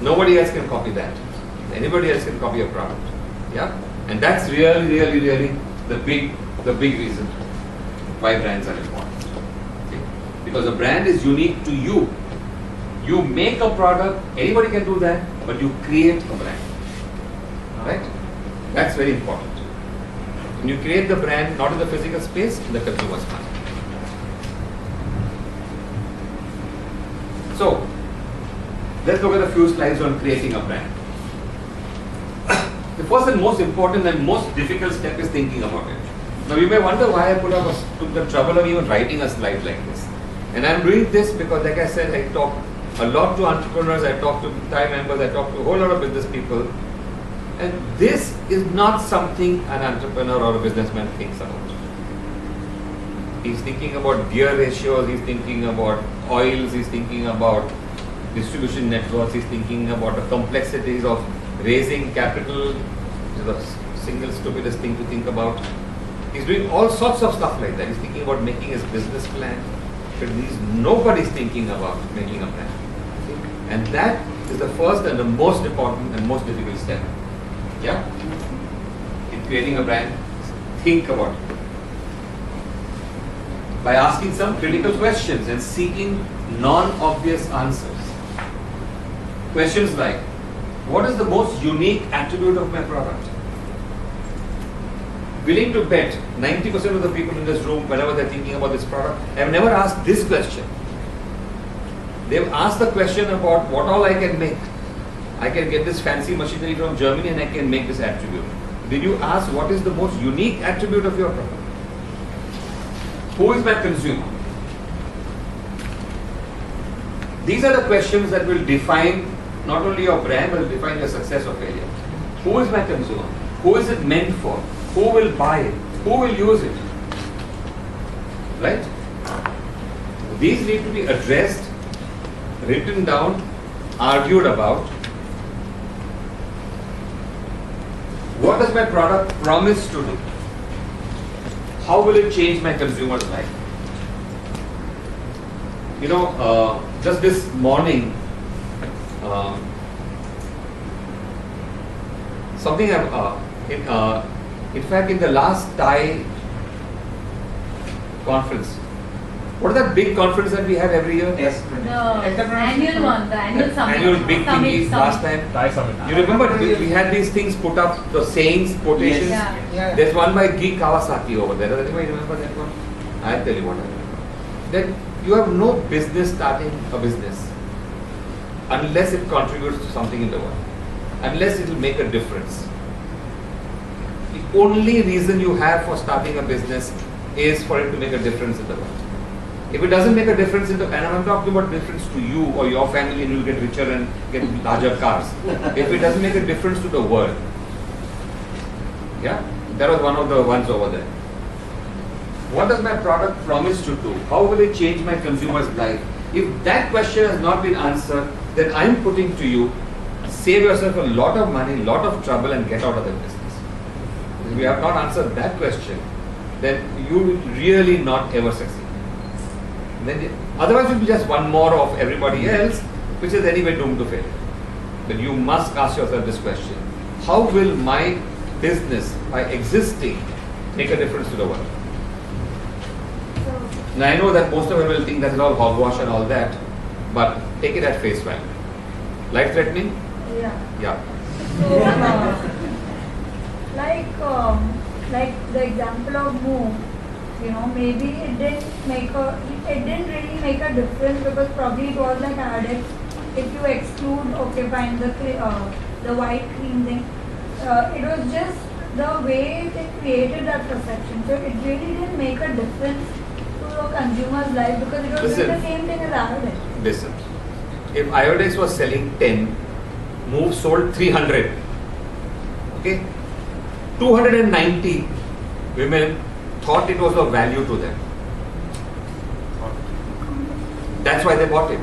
Nobody else can copy that. Anybody else can copy a product. Yeah? And that's really the big reason why brands are important. Okay? Because a brand is unique to you. You make a product, anybody can do that, but you create a brand. Right? That's very important. When you create the brand, not in the physical space, in the consumer's mind. So, let's look at a few slides on creating a brand. The first and most important and most difficult step is thinking about it. Now, you may wonder why I took the trouble of even writing a slide like this. And I'm doing this because, like I said, I talk a lot to entrepreneurs, I talk to Thai members, I talk to a whole lot of business people. And this is not something an entrepreneur or a businessman thinks about. He's thinking about gear ratios, he's thinking about oils, he's thinking about distribution networks, he's thinking about the complexities of raising capital, which is the single stupidest thing to think about. He's doing all sorts of stuff like that. He's thinking about making his business plan, but nobody's thinking about making a plan. And that is the first and the most important and most difficult step. Yeah? In creating a brand, think about it. By asking some critical questions and seeking non-obvious answers. Questions like, what is the most unique attribute of my product? Willing to bet 90% of the people in this room, whenever they're thinking about this product, have never asked this question. They've asked the question about what all I can make. I can get this fancy machinery from Germany and I can make this attribute. Did you ask what is the most unique attribute of your product? Who is my consumer? These are the questions that will define not only your brand, but will define your success or failure. Who is my consumer? Who is it meant for? Who will buy it? Who will use it? Right? These need to be addressed, written down, argued about. What does my product promise to do? How will it change my consumer's life? You know, just this morning, something in fact, in the last Thai conference, What is that big conference that we have every year? The annual one, the annual summit. Annual big thingy last time. Thai Summit. You remember we had these things put up, the sayings, quotations. Yeah. There's one by Guy Kawasaki over there. Does anybody remember that one? I'll tell you what I remember. That you have no business starting a business unless it contributes to something in the world, unless it will make a difference. The only reason you have for starting a business is for it to make a difference in the world. If it doesn't make a difference in the, and I'm talking about difference to you or your family and you get richer and get larger cars. If it doesn't make a difference to the world, yeah, that was one of the ones over there. What does my product promise to do? How will it change my consumer's life? If that question has not been answered, then I'm putting to you, save yourself a lot of money, lot of trouble and get out of the business. If you have not answered that question, then you will really not ever succeed. Then otherwise you'll be just one more of everybody else, which is anyway doomed to fail. But you must ask yourself this question: how will my business, by existing, make a difference to the world? Now I know that most of you will think that is all hogwash and all that, but take it at face value. Life threatening? Yeah. Yeah. So, like the example of Move, you know, maybe it didn't really make a difference because probably it was like Adex. If you exclude, okay, fine, the white cream thing, it was just the way they created that perception. So it really didn't make a difference to a consumer's life because it was doing the same thing as Adex. Listen, if Iodex was selling 10, Move sold 300. Okay, 290 women thought it was of value to them. That's why they bought it.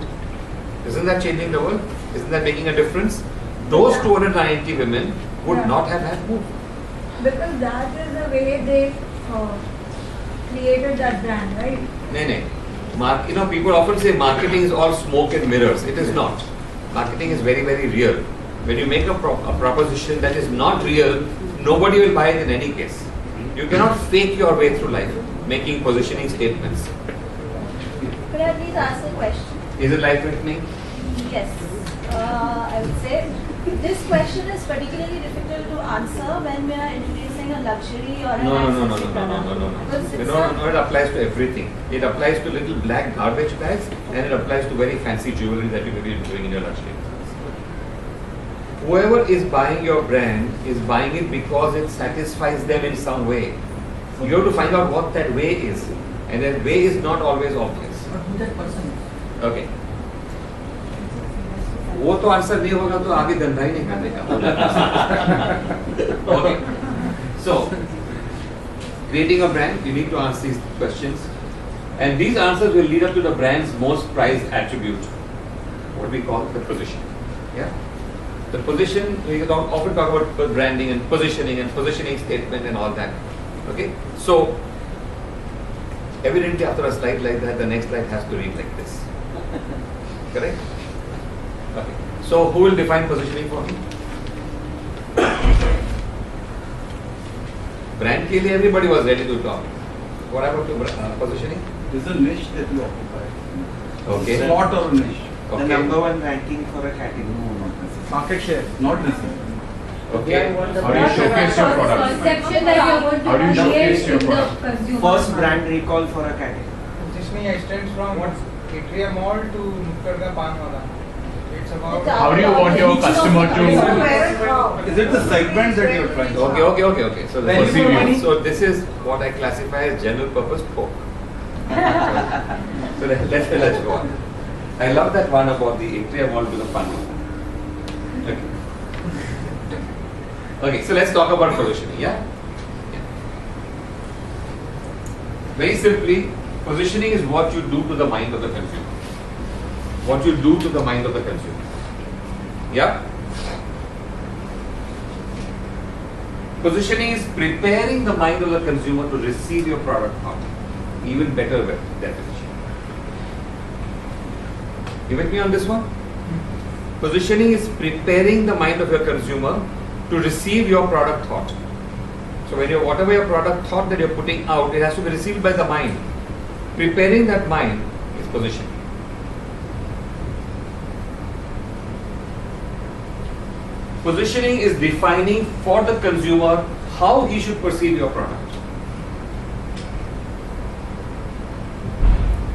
Isn't that changing the world? Isn't that making a difference? Those 290 women would not have had Move. Because that is the way they created that brand, right? You know, people often say marketing is all smoke and mirrors. It is not. Marketing is very, very real. When you make a proposition that is not real, nobody will buy it in any case. You cannot fake your way through life, making positioning statements. Could I please ask a question? Is it life-threatening? Yes. I would say this question is particularly difficult to answer when we are introducing a luxury or an accessory product. Because it's No, it applies to everything. It applies to little black garbage bags and it applies to very fancy jewelry that you may be doing in your luxury. Whoever is buying your brand is buying it because it satisfies them in some way. You have to find out what that way is. And that way is not always obvious. But who that person is? Okay. वो तो answer नहीं होगा तो आगे धंधा ही नहीं करने का. Okay. So, creating a brand, you need to answer these questions. And these answers will lead up to the brand's most prized attribute, what we call the position. Yeah. The position, we often talk about branding and positioning statement and all that. Okay. So, evidently after a slide like that, the next slide has to read like this. Correct? Okay. So, who will define positioning for me? Brand ke liye everybody was ready to talk. What about positioning? This is a niche that you occupy. Okay. Spot or niche. The number one ranking for a category. Market share, not necessarily. Okay. How do you showcase your product? Perception that you're going to How do you showcase your create in the product? consumer. First brand recall for a category. This extends from Atria Mall to Nukkad Ka Pan Wala. It's about. How do you want your customer to? Is it the segment that you're trying to? Okay. So this is what I classify as general purpose poke. So let's go on. I love that one about the Atria Mall to the Pan. Okay, so let's talk about positioning, yeah? Very simply, positioning is what you do to the mind of the consumer. What you do to the mind of the consumer. Yeah? Positioning is preparing the mind of the consumer to receive your product out. Even better definition. You with me on this one? Positioning is preparing the mind of your consumer to receive your product thought. So when whatever your product thought that you're putting out, it has to be received by the mind. preparing that mind is positioning. Positioning is defining for the consumer how he should perceive your product.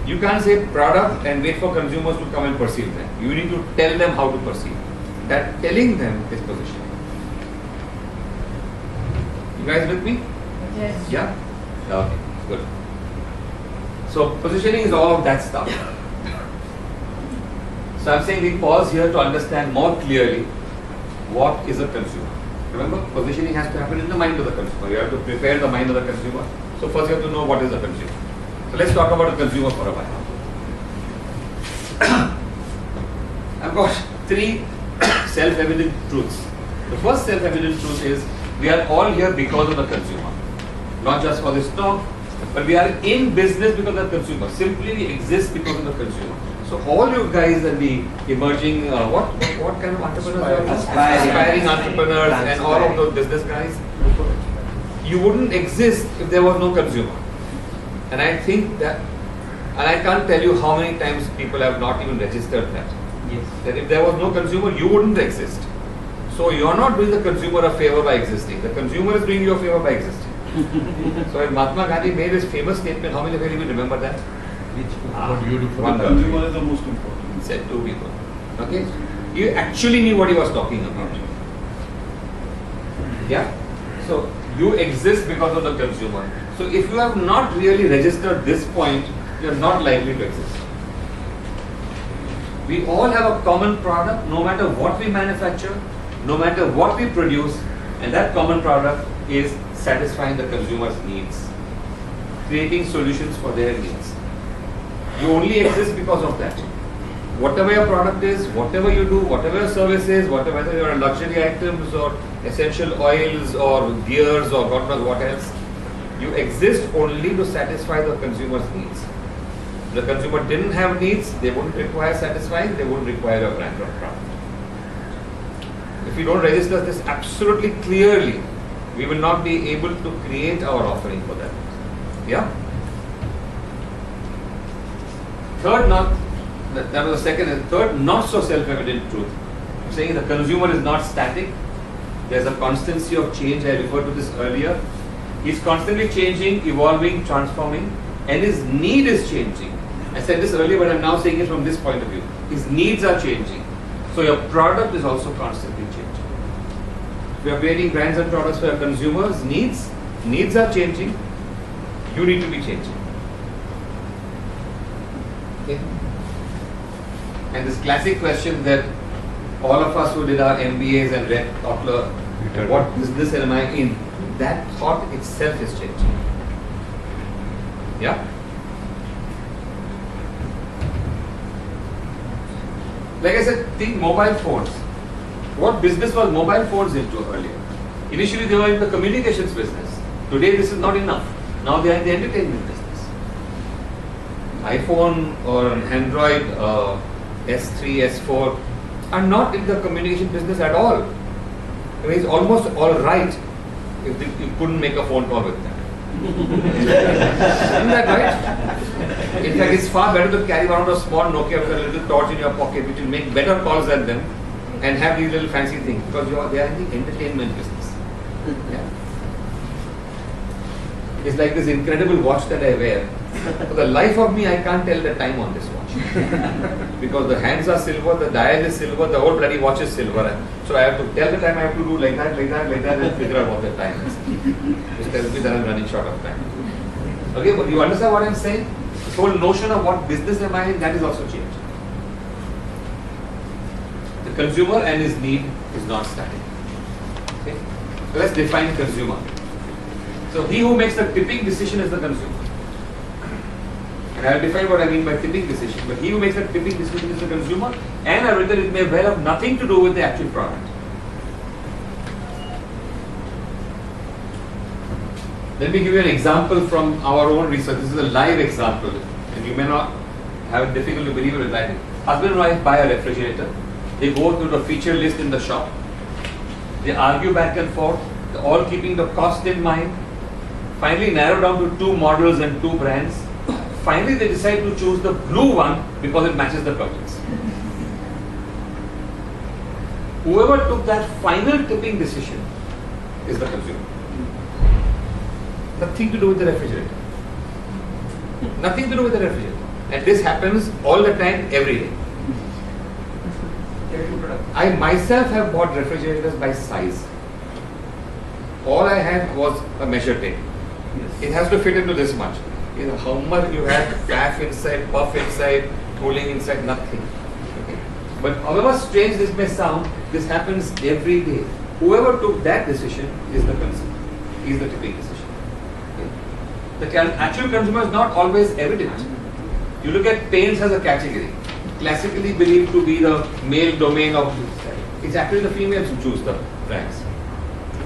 You can't say product and wait for consumers to come and perceive them. You need to tell them how to perceive. That telling them is positioning. You guys with me? Yes. Yeah? Okay, good. So positioning is all of that stuff. So I'm saying we pause here to understand more clearly what is a consumer. Remember, positioning has to happen in the mind of the consumer. You have to prepare the mind of the consumer. So first you have to know what is a consumer. So let's talk about the consumer for a while. I've got 3 self-evident truths. The first self-evident truth is we are all here because of the consumer. Not just for this talk, but we are in business because of the consumer. Simply we exist because of the consumer. So all you guys and the emerging, what kind of entrepreneurs? Aspiring entrepreneurs and all of those business guys, you wouldn't exist if there was no consumer. And I think that, and I can't tell you how many times people have not even registered that. Yes. That if there was no consumer, you wouldn't exist. So you're not doing the consumer a favor by existing. The consumer is doing you a favor by existing. So when Mahatma Gandhi made his famous statement, how many of you even remember that? What do you do for One the country. consumer? Consumer is the most important. He said 2 people. Okay? He actually knew what he was talking about. Yeah? So you exist because of the consumer. So if you have not really registered this point, you are not likely to exist. We all have a common product, no matter what we manufacture, no matter what we produce, and that common product is satisfying the consumer's needs, creating solutions for their needs. You only exist because of that. Whatever your product is, whatever you do, whatever your service is, whether you are luxury items or essential oils or gears or God knows what else, you exist only to satisfy the consumer's needs. If the consumer didn't have needs, they wouldn't require satisfying, they wouldn't require a brand or product. If we don't register this absolutely clearly, we will not be able to create our offering for them. Yeah? Third, that was the second, and third, not so self-evident truth. I'm saying the consumer is not static. There's a constancy of change. I referred to this earlier. He's constantly changing, evolving, transforming, and his need is changing. I said this earlier, but I'm now saying it from this point of view. His needs are changing. So your product is also constantly changing. If you are creating brands and products for your consumers' needs are changing. You need to be changing. Okay. And this classic question that all of us who did our MBAs and read Kotler, what business am I in? That thought itself is changing. Yeah? Like I said, think mobile phones. What business was mobile phones into earlier? Initially they were in the communications business. Today this is not enough. Now they are in the entertainment business. iPhone or an Android S3, S4 are not in the communication business at all. I mean, it's almost all right if you couldn't make a phone call with them. Isn't that right? In fact, it's far better to carry around a small Nokia with a little torch in your pocket which will make better calls than them and have these little fancy things because they are in the entertainment business. Yeah. It's like this incredible watch that I wear. For the life of me, I can't tell the time on this watch. Because the hands are silver, the dial is silver, the whole bloody watch is silver. So I have to tell the time, I have to do like that, and figure out what the time is. Which tells me that I'm running short of time. Okay, but you understand what I'm saying? This whole notion of what business am I in, that is also changed. The consumer and his need is not static. Okay? So let's define consumer. So he who makes the tipping decision is the consumer. And I have defined what I mean by tipping decision. But he who makes the tipping decision is the consumer, and I've written it may well have nothing to do with the actual product. Let me give you an example from our own research. This is a live example, and you may not have difficulty believing it live. Husband and wife buy a refrigerator. They go through the feature list in the shop. They argue back and forth, all keeping the cost in mind. Finally narrow down to 2 models and 2 brands. finally they decide to choose the blue one because it matches the curtains. Whoever took that final tipping decision is the consumer. Nothing to do with the refrigerator. Nothing to do with the refrigerator. And this happens all the time, every day. I myself have bought refrigerators by size. All I had was a measure tape. It has to fit into this much. You know, how much you have baff inside, puff inside, cooling inside, nothing. Okay. But however strange this may sound, this happens every day. Whoever took that decision is the consumer. He is the tipping decision. Okay. The actual consumer is not always evident. You look at paints as a category, classically believed to be the male domain of, it's actually the females who choose the brands.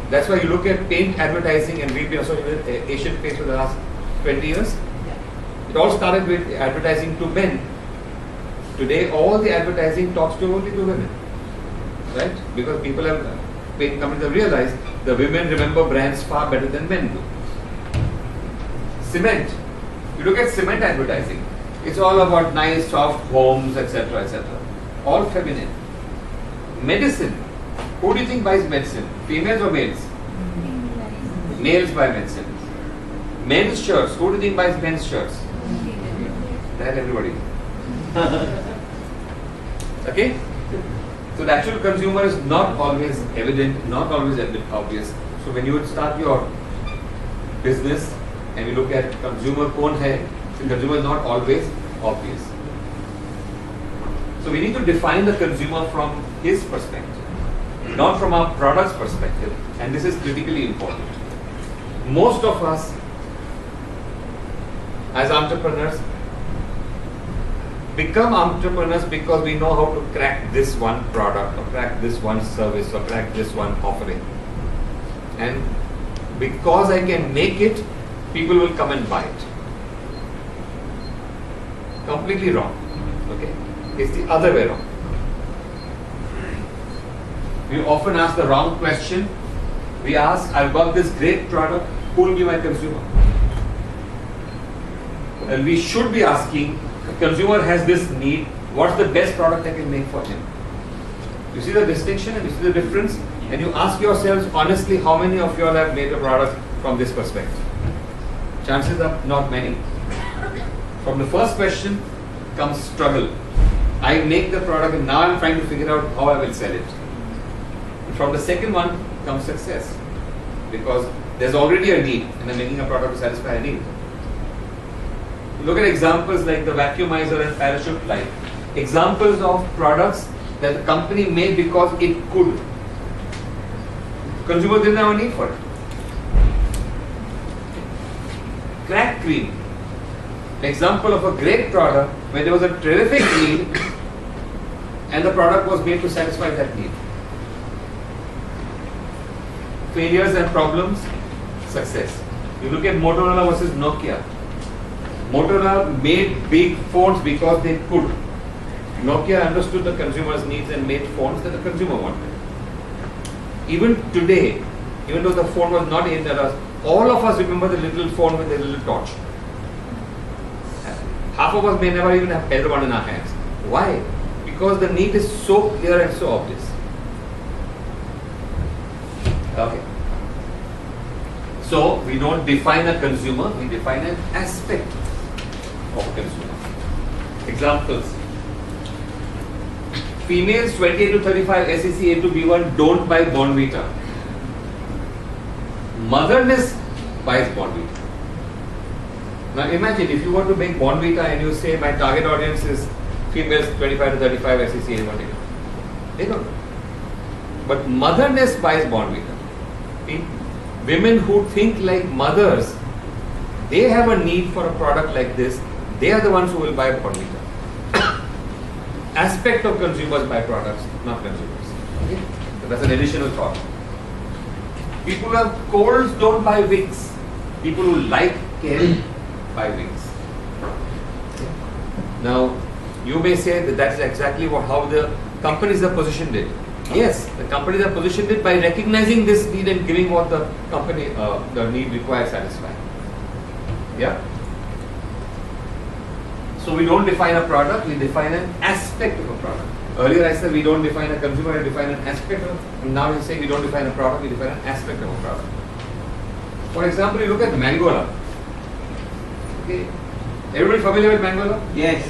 That's why you look at paint advertising, and we've been associated with Asian Paints for the last 20 years. It all started with advertising to men. Today, all the advertising talks to only to women, right? Because people have come to realize the women remember brands far better than men do. Cement. You look at cement advertising. It's all about nice, soft homes, etc., etc. All feminine. Medicine. Who do you think buys medicine? Females or males? Males buy medicine. Men's shirts. Who do you think buys men's shirts? That everybody. Okay? So the actual consumer is not always evident, not always obvious. So when you would start your business and you look at consumer kaun hai, the consumer is not always obvious. So we need to define the consumer from his perspective, not from our product's perspective, and this is critically important. Most of us as entrepreneurs become entrepreneurs because we know how to crack this one product or crack this one service or crack this one offering. And because I can make it, people will come and buy it. Completely wrong. Okay? It's the other way around. We often ask the wrong question. We ask, I've got this great product, who will be my consumer? And we should be asking, the consumer has this need, what's the best product I can make for him? You see the distinction and you see the difference? And you ask yourselves honestly, how many of you all have made a product from this perspective? Chances are not many. From the first question comes struggle. I make the product and now I'm trying to figure out how I will sell it. And from the second one comes success. Because there's already a need and I'm making a product to satisfy a need. Look at examples like the vacuumizer and parachute light. Examples of products that the company made because it could. Consumer didn't have a need for it. Crack cream. An example of a great product where there was a terrific need and the product was made to satisfy that need. Failures and problems, success. You look at Motorola versus Nokia. Motorola made big phones because they could. Nokia understood the consumer's needs and made phones that the consumer wanted. Even today, even though the phone was not aimed at us, all of us remember the little phone with the little torch. Half of us may never even have held one in our hands. Why? Because the need is so clear and so obvious. Okay. So we don't define a consumer, we define an aspect of a consumer. Examples. Females 28 to 35 SEC A to B1 don't buy Bonvita. Motherness buys Bonvita. Now imagine if you were to make Bonvita and you say my target audience is females 25 to 35 SEC A1. They don't know. But motherness buys Bonvita. Okay? Women who think like mothers, they have a need for a product like this. They are the ones who will buy Bonvita. Aspect of consumers buy products, not consumers. Okay? So that's an additional thought. People who have colds don't buy wigs. People who like care buy wigs. Okay? Now, you may say that that's exactly how the companies have positioned it. Yes, the companies have positioned it by recognizing this need and giving what the company, the need requires satisfying. Yeah? So we don't define a product, we define an aspect of a product. Earlier I said we don't define a consumer, we define an aspect of, and now we say we don't define a product, we define an aspect of a product. For example, you look at Mangola. Okay. Everybody familiar with Mangola? Yes.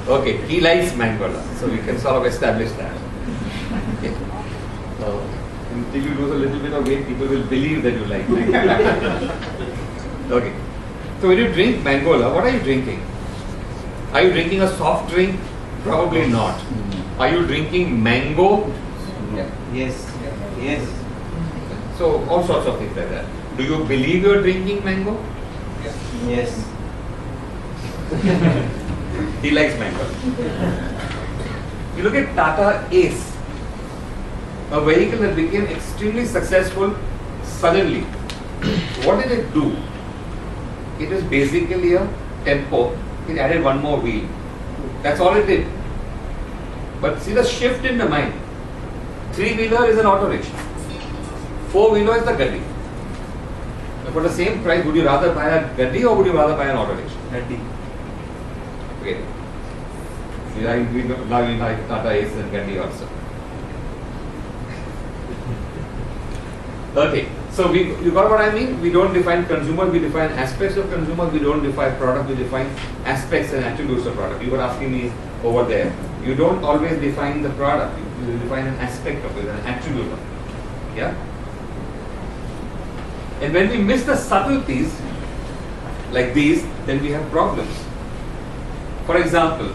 Okay, he likes Mangola, so we can sort of establish that. Okay. Until you lose a little bit of weight, people will believe that you like Mangola. Okay. So when you drink Mangola, what are you drinking? Are you drinking a soft drink? Probably not. Are you drinking mango? Yes. Yes. So all sorts of things like that. Do you believe you are drinking mango? Yes. He likes mango. You look at Tata Ace, a vehicle that became extremely successful suddenly. What did it do? It was basically a tempo. It added one more wheel. That's all it did. But see the shift in the mind. Three-wheeler is an auto rickshaw. Four-wheeler is the gaddi. For the same price, would you rather buy a gaddi or would you rather buy an auto rickshaw? Gaddi. Okay. Now we like Tata Ace and gaddi also. Okay. So you got what I mean? We don't define consumer, we define aspects of consumer, we don't define product, we define aspects and attributes of product. You were asking me over there. You don't always define the product, you define an aspect of it, an attribute of it. Yeah? And when we miss the subtleties like these, then we have problems. For example,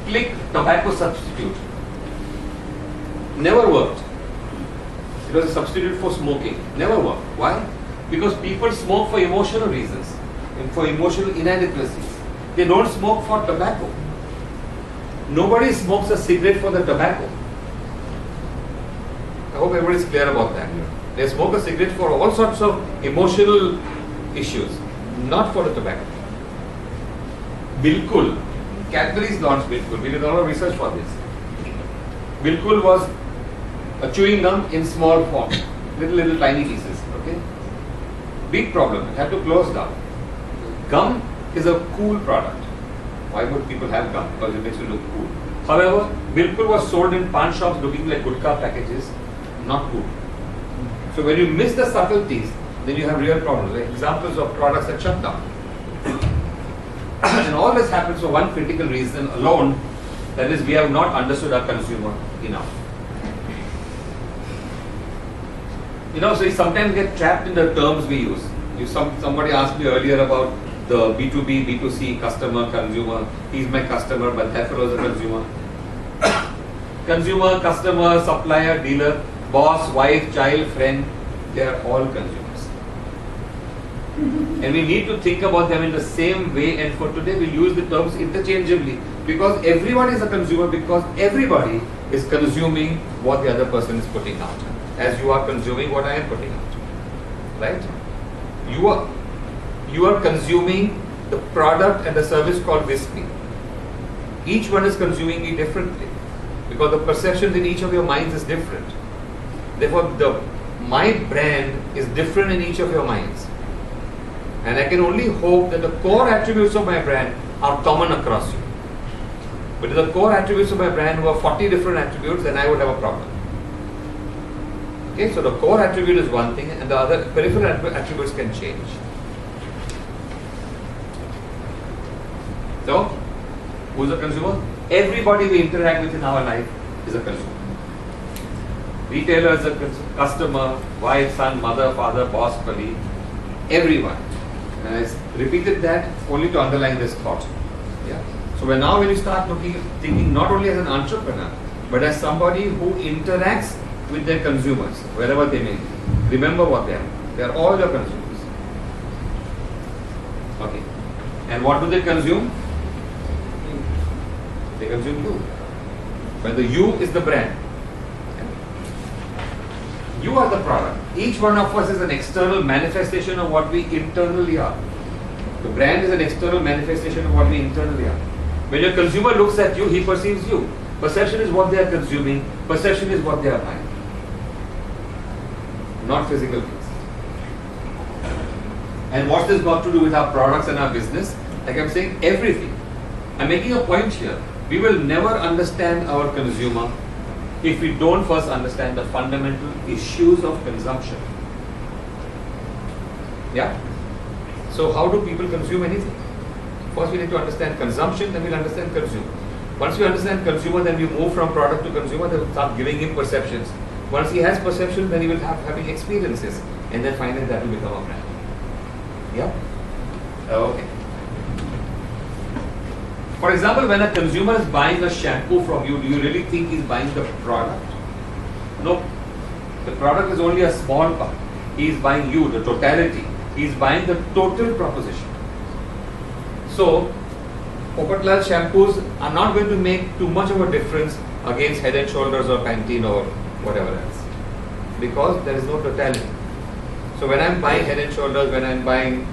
click tobacco substitute. Never worked. It was a substitute for smoking. Never worked. Why? Because people smoke for emotional reasons and for emotional inadequacies. They don't smoke for tobacco. Nobody smokes a cigarette for the tobacco. I hope everybody is clear about that. They smoke a cigarette for all sorts of emotional issues, not for the tobacco. Bilkul. Cadbury's launched Bilkul. We did a lot of research for this. Bilkul was a chewing gum in small form, little tiny pieces. Okay, big problem. It had to close down. Gum is a cool product. Why would people have gum? Because it makes you look cool. However, Bilkul was sold in pan shops looking like gutka packages, not cool. So when you miss the subtleties, then you have real problems. Like examples of products that shut down. And all this happens for one critical reason alone, that is, we have not understood our consumer enough. You know, so you sometimes get trapped in the terms we use. Somebody asked me earlier about the B2B, B2C, customer, consumer. He's my customer, but that fellow is a consumer. Consumer, customer, supplier, dealer, boss, wife, child, friend, they are all consumers. And we need to think about them in the same way, and for today we use the terms interchangeably because everyone is a consumer, because everybody is consuming what the other person is putting out. As you are consuming what I am putting out, right? You are consuming the product and the service called Whisky. Each one is consuming it differently because the perception in each of your minds is different. Therefore, my brand is different in each of your minds, and I can only hope that the core attributes of my brand are common across you. But if the core attributes of my brand were 40 different attributes, then I would have a problem. Okay, so the core attribute is one thing and the other peripheral attributes can change. So, who is a consumer? Everybody we interact with in our life is a consumer. Retailer is a customer, wife, son, mother, father, boss, colleague, everyone. And I repeated that only to underline this thought. Yeah. So when you start thinking not only as an entrepreneur, but as somebody who interacts with their consumers, wherever they may be. Remember what they are. They are all your consumers. Okay. And what do they consume? They consume you. But the you is the brand. You are the product. Each one of us is an external manifestation of what we internally are. The brand is an external manifestation of what we internally are. When your consumer looks at you, he perceives you. Perception is what they are consuming. Perception is what they are buying. Not physical things. And what's this got to do with our products and our business? Like I'm saying, everything. I'm making a point here. We will never understand our consumer if we don't first understand the fundamental issues of consumption. Yeah? So how do people consume anything? First we need to understand consumption, then we'll understand consumer. Once we understand consumer, then we move from product to consumer, then we'll start giving him perceptions. Once he has perception, then he will have having experiences, and then finally that will become a brand. Yeah? Okay. For example, when a consumer is buying a shampoo from you, do you really think he's buying the product? No. The product is only a small part. He is buying you, the totality. He is buying the total proposition. So, Popat-Lal shampoos are not going to make too much of a difference against Head and Shoulders or Pantene or whatever else, because there is no totality. So when I'm buying Head and Shoulders, when I'm buying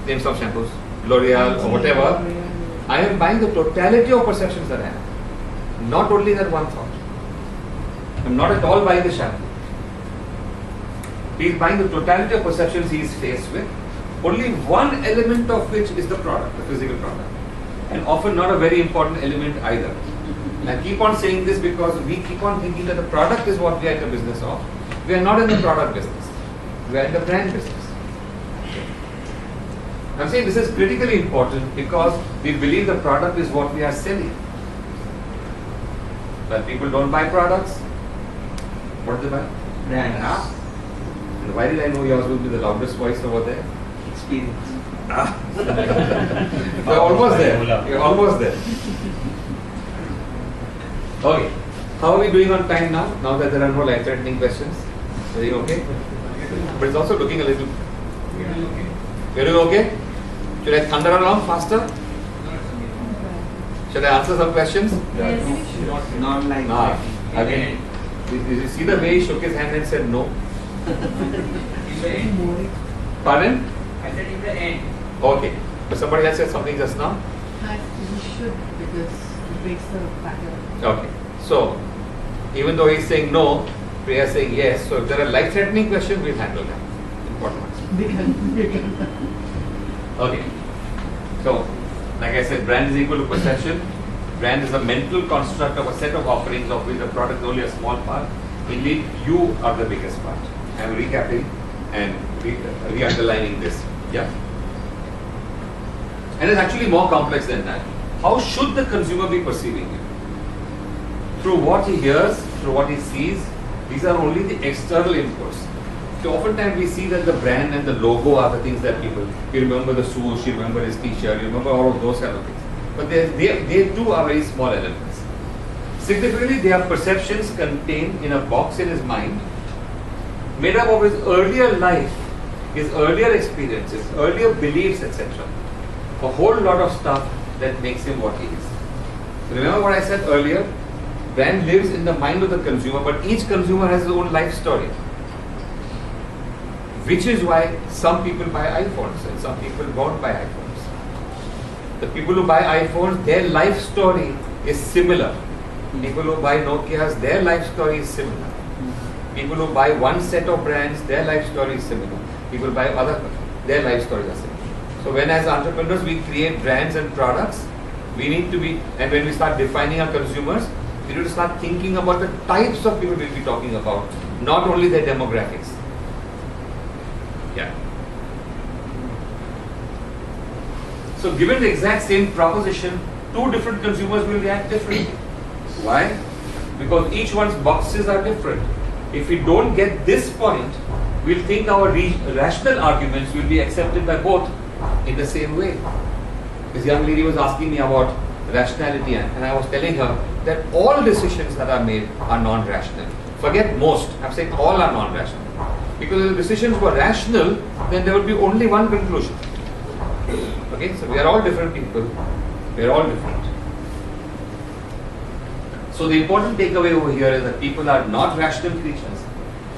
names of shampoos, L'Oreal or whatever, I am buying the totality of perceptions that I have, not only that one thought. I'm not at all buying the shampoo. He is buying the totality of perceptions he is faced with, only one element of which is the product, the physical product, and often not a very important element either. And I keep on saying this because we keep on thinking that the product is what we are in the business of. We are not in the product business. We are in the brand business. I'm saying this is critically important because we believe the product is what we are selling. But people don't buy products. What do they buy? Brands. And why did I know yours will be the loudest voice over there? Experience. You're almost there. You're almost there. Okay. How are we doing on time now? Now that there are no life-threatening questions? Are you okay? But it's also looking a little... You're doing okay? Should I thunder along faster? Should I answer some questions? Yes. Non-life. Again. Did you see the way he shook his hand and said no? Pardon? I said in the end. Okay. But somebody else said something just now? You should, because it breaks the pattern. Okay. So, even though he's saying no, we are saying yes. So, if there are life-threatening questions, we'll handle them. Important ones. Okay. So, like I said, brand is equal to perception. Brand is a mental construct of a set of offerings of which the product is only a small part. Indeed, you are the biggest part. I am recapping and re-underlining this. Yeah. And it's actually more complex than that. How should the consumer be perceiving you? Through what he hears, through what he sees, these are only the external inputs. So oftentimes we see that the brand and the logo are the things that people, you remember the swoosh, you remember his t-shirt, you remember all of those kind of things. But they too are very small elements. Significantly, they are perceptions contained in a box in his mind, made up of his earlier life, his earlier experiences, earlier beliefs, etc. A whole lot of stuff that makes him what he is. So remember what I said earlier? Brand lives in the mind of the consumer, but each consumer has his own life story. Which is why some people buy iPhones and some people won't buy iPhones. The people who buy iPhones, their life story is similar. People who buy Nokias, their life story is similar. People who buy one set of brands, their life story is similar. People buy other, their life stories are similar. So when as entrepreneurs we create brands and products, we need to be, and when we start defining our consumers, we need to start thinking about the types of people we'll be talking about, not only their demographics. Yeah. So given the exact same proposition, two different consumers will react differently. Why? Because each one's boxes are different. If we don't get this point, we'll think our rational arguments will be accepted by both in the same way. This young lady was asking me about rationality, and I was telling her that all decisions that are made are non-rational. Forget most, I'm saying all are non-rational. Because if the decisions were rational, then there would be only one conclusion. Okay, so we are all different people, we are all different. So the important takeaway over here is that people are not rational creatures.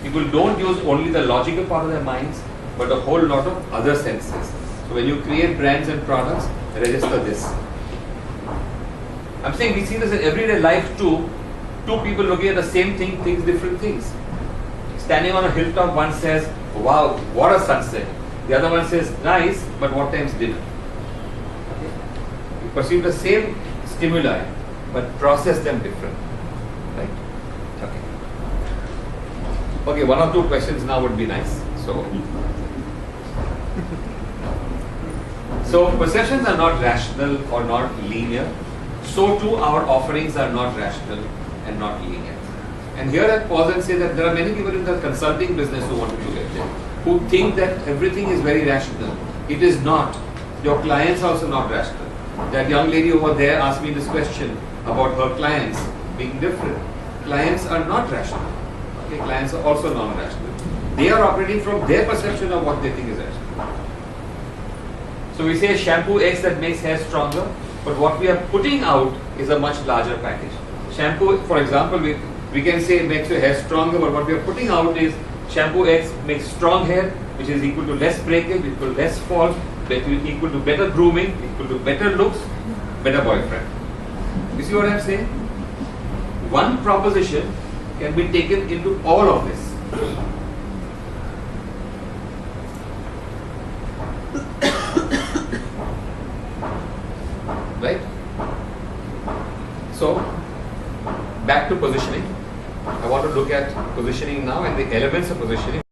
People don't use only the logical part of their minds, but a whole lot of other senses. So when you create brands and products, register this. I'm saying we see this in everyday life too. Two people looking at the same thing, thinks different things. Standing on a hilltop, one says, wow, what a sunset. The other one says nice, but what time's dinner? Okay. You perceive the same stimuli, but process them different. Right? Okay. Okay, one or two questions now would be nice. So perceptions are not rational or not linear. So too our offerings are not rational and not linear. And here I pause and say that there are many people in the consulting business who want to do it, who think that everything is very rational. It is not. Your clients are also not rational. That young lady over there asked me this question about her clients being different. Clients are not rational. Okay, clients are also non-rational. They are operating from their perception of what they think is rational. So we say shampoo X that makes hair stronger, but what we are putting out is a much larger package. Shampoo, for example, we can say it makes your hair stronger, but what we are putting out is shampoo X makes strong hair, which is equal to less breakage, equal to less fall, equal to better grooming, equal to better looks, better boyfriend. You see what I am saying? One proposition can be taken into all of this. Right? So, back to positioning. I want to look at positioning now and the elements of positioning.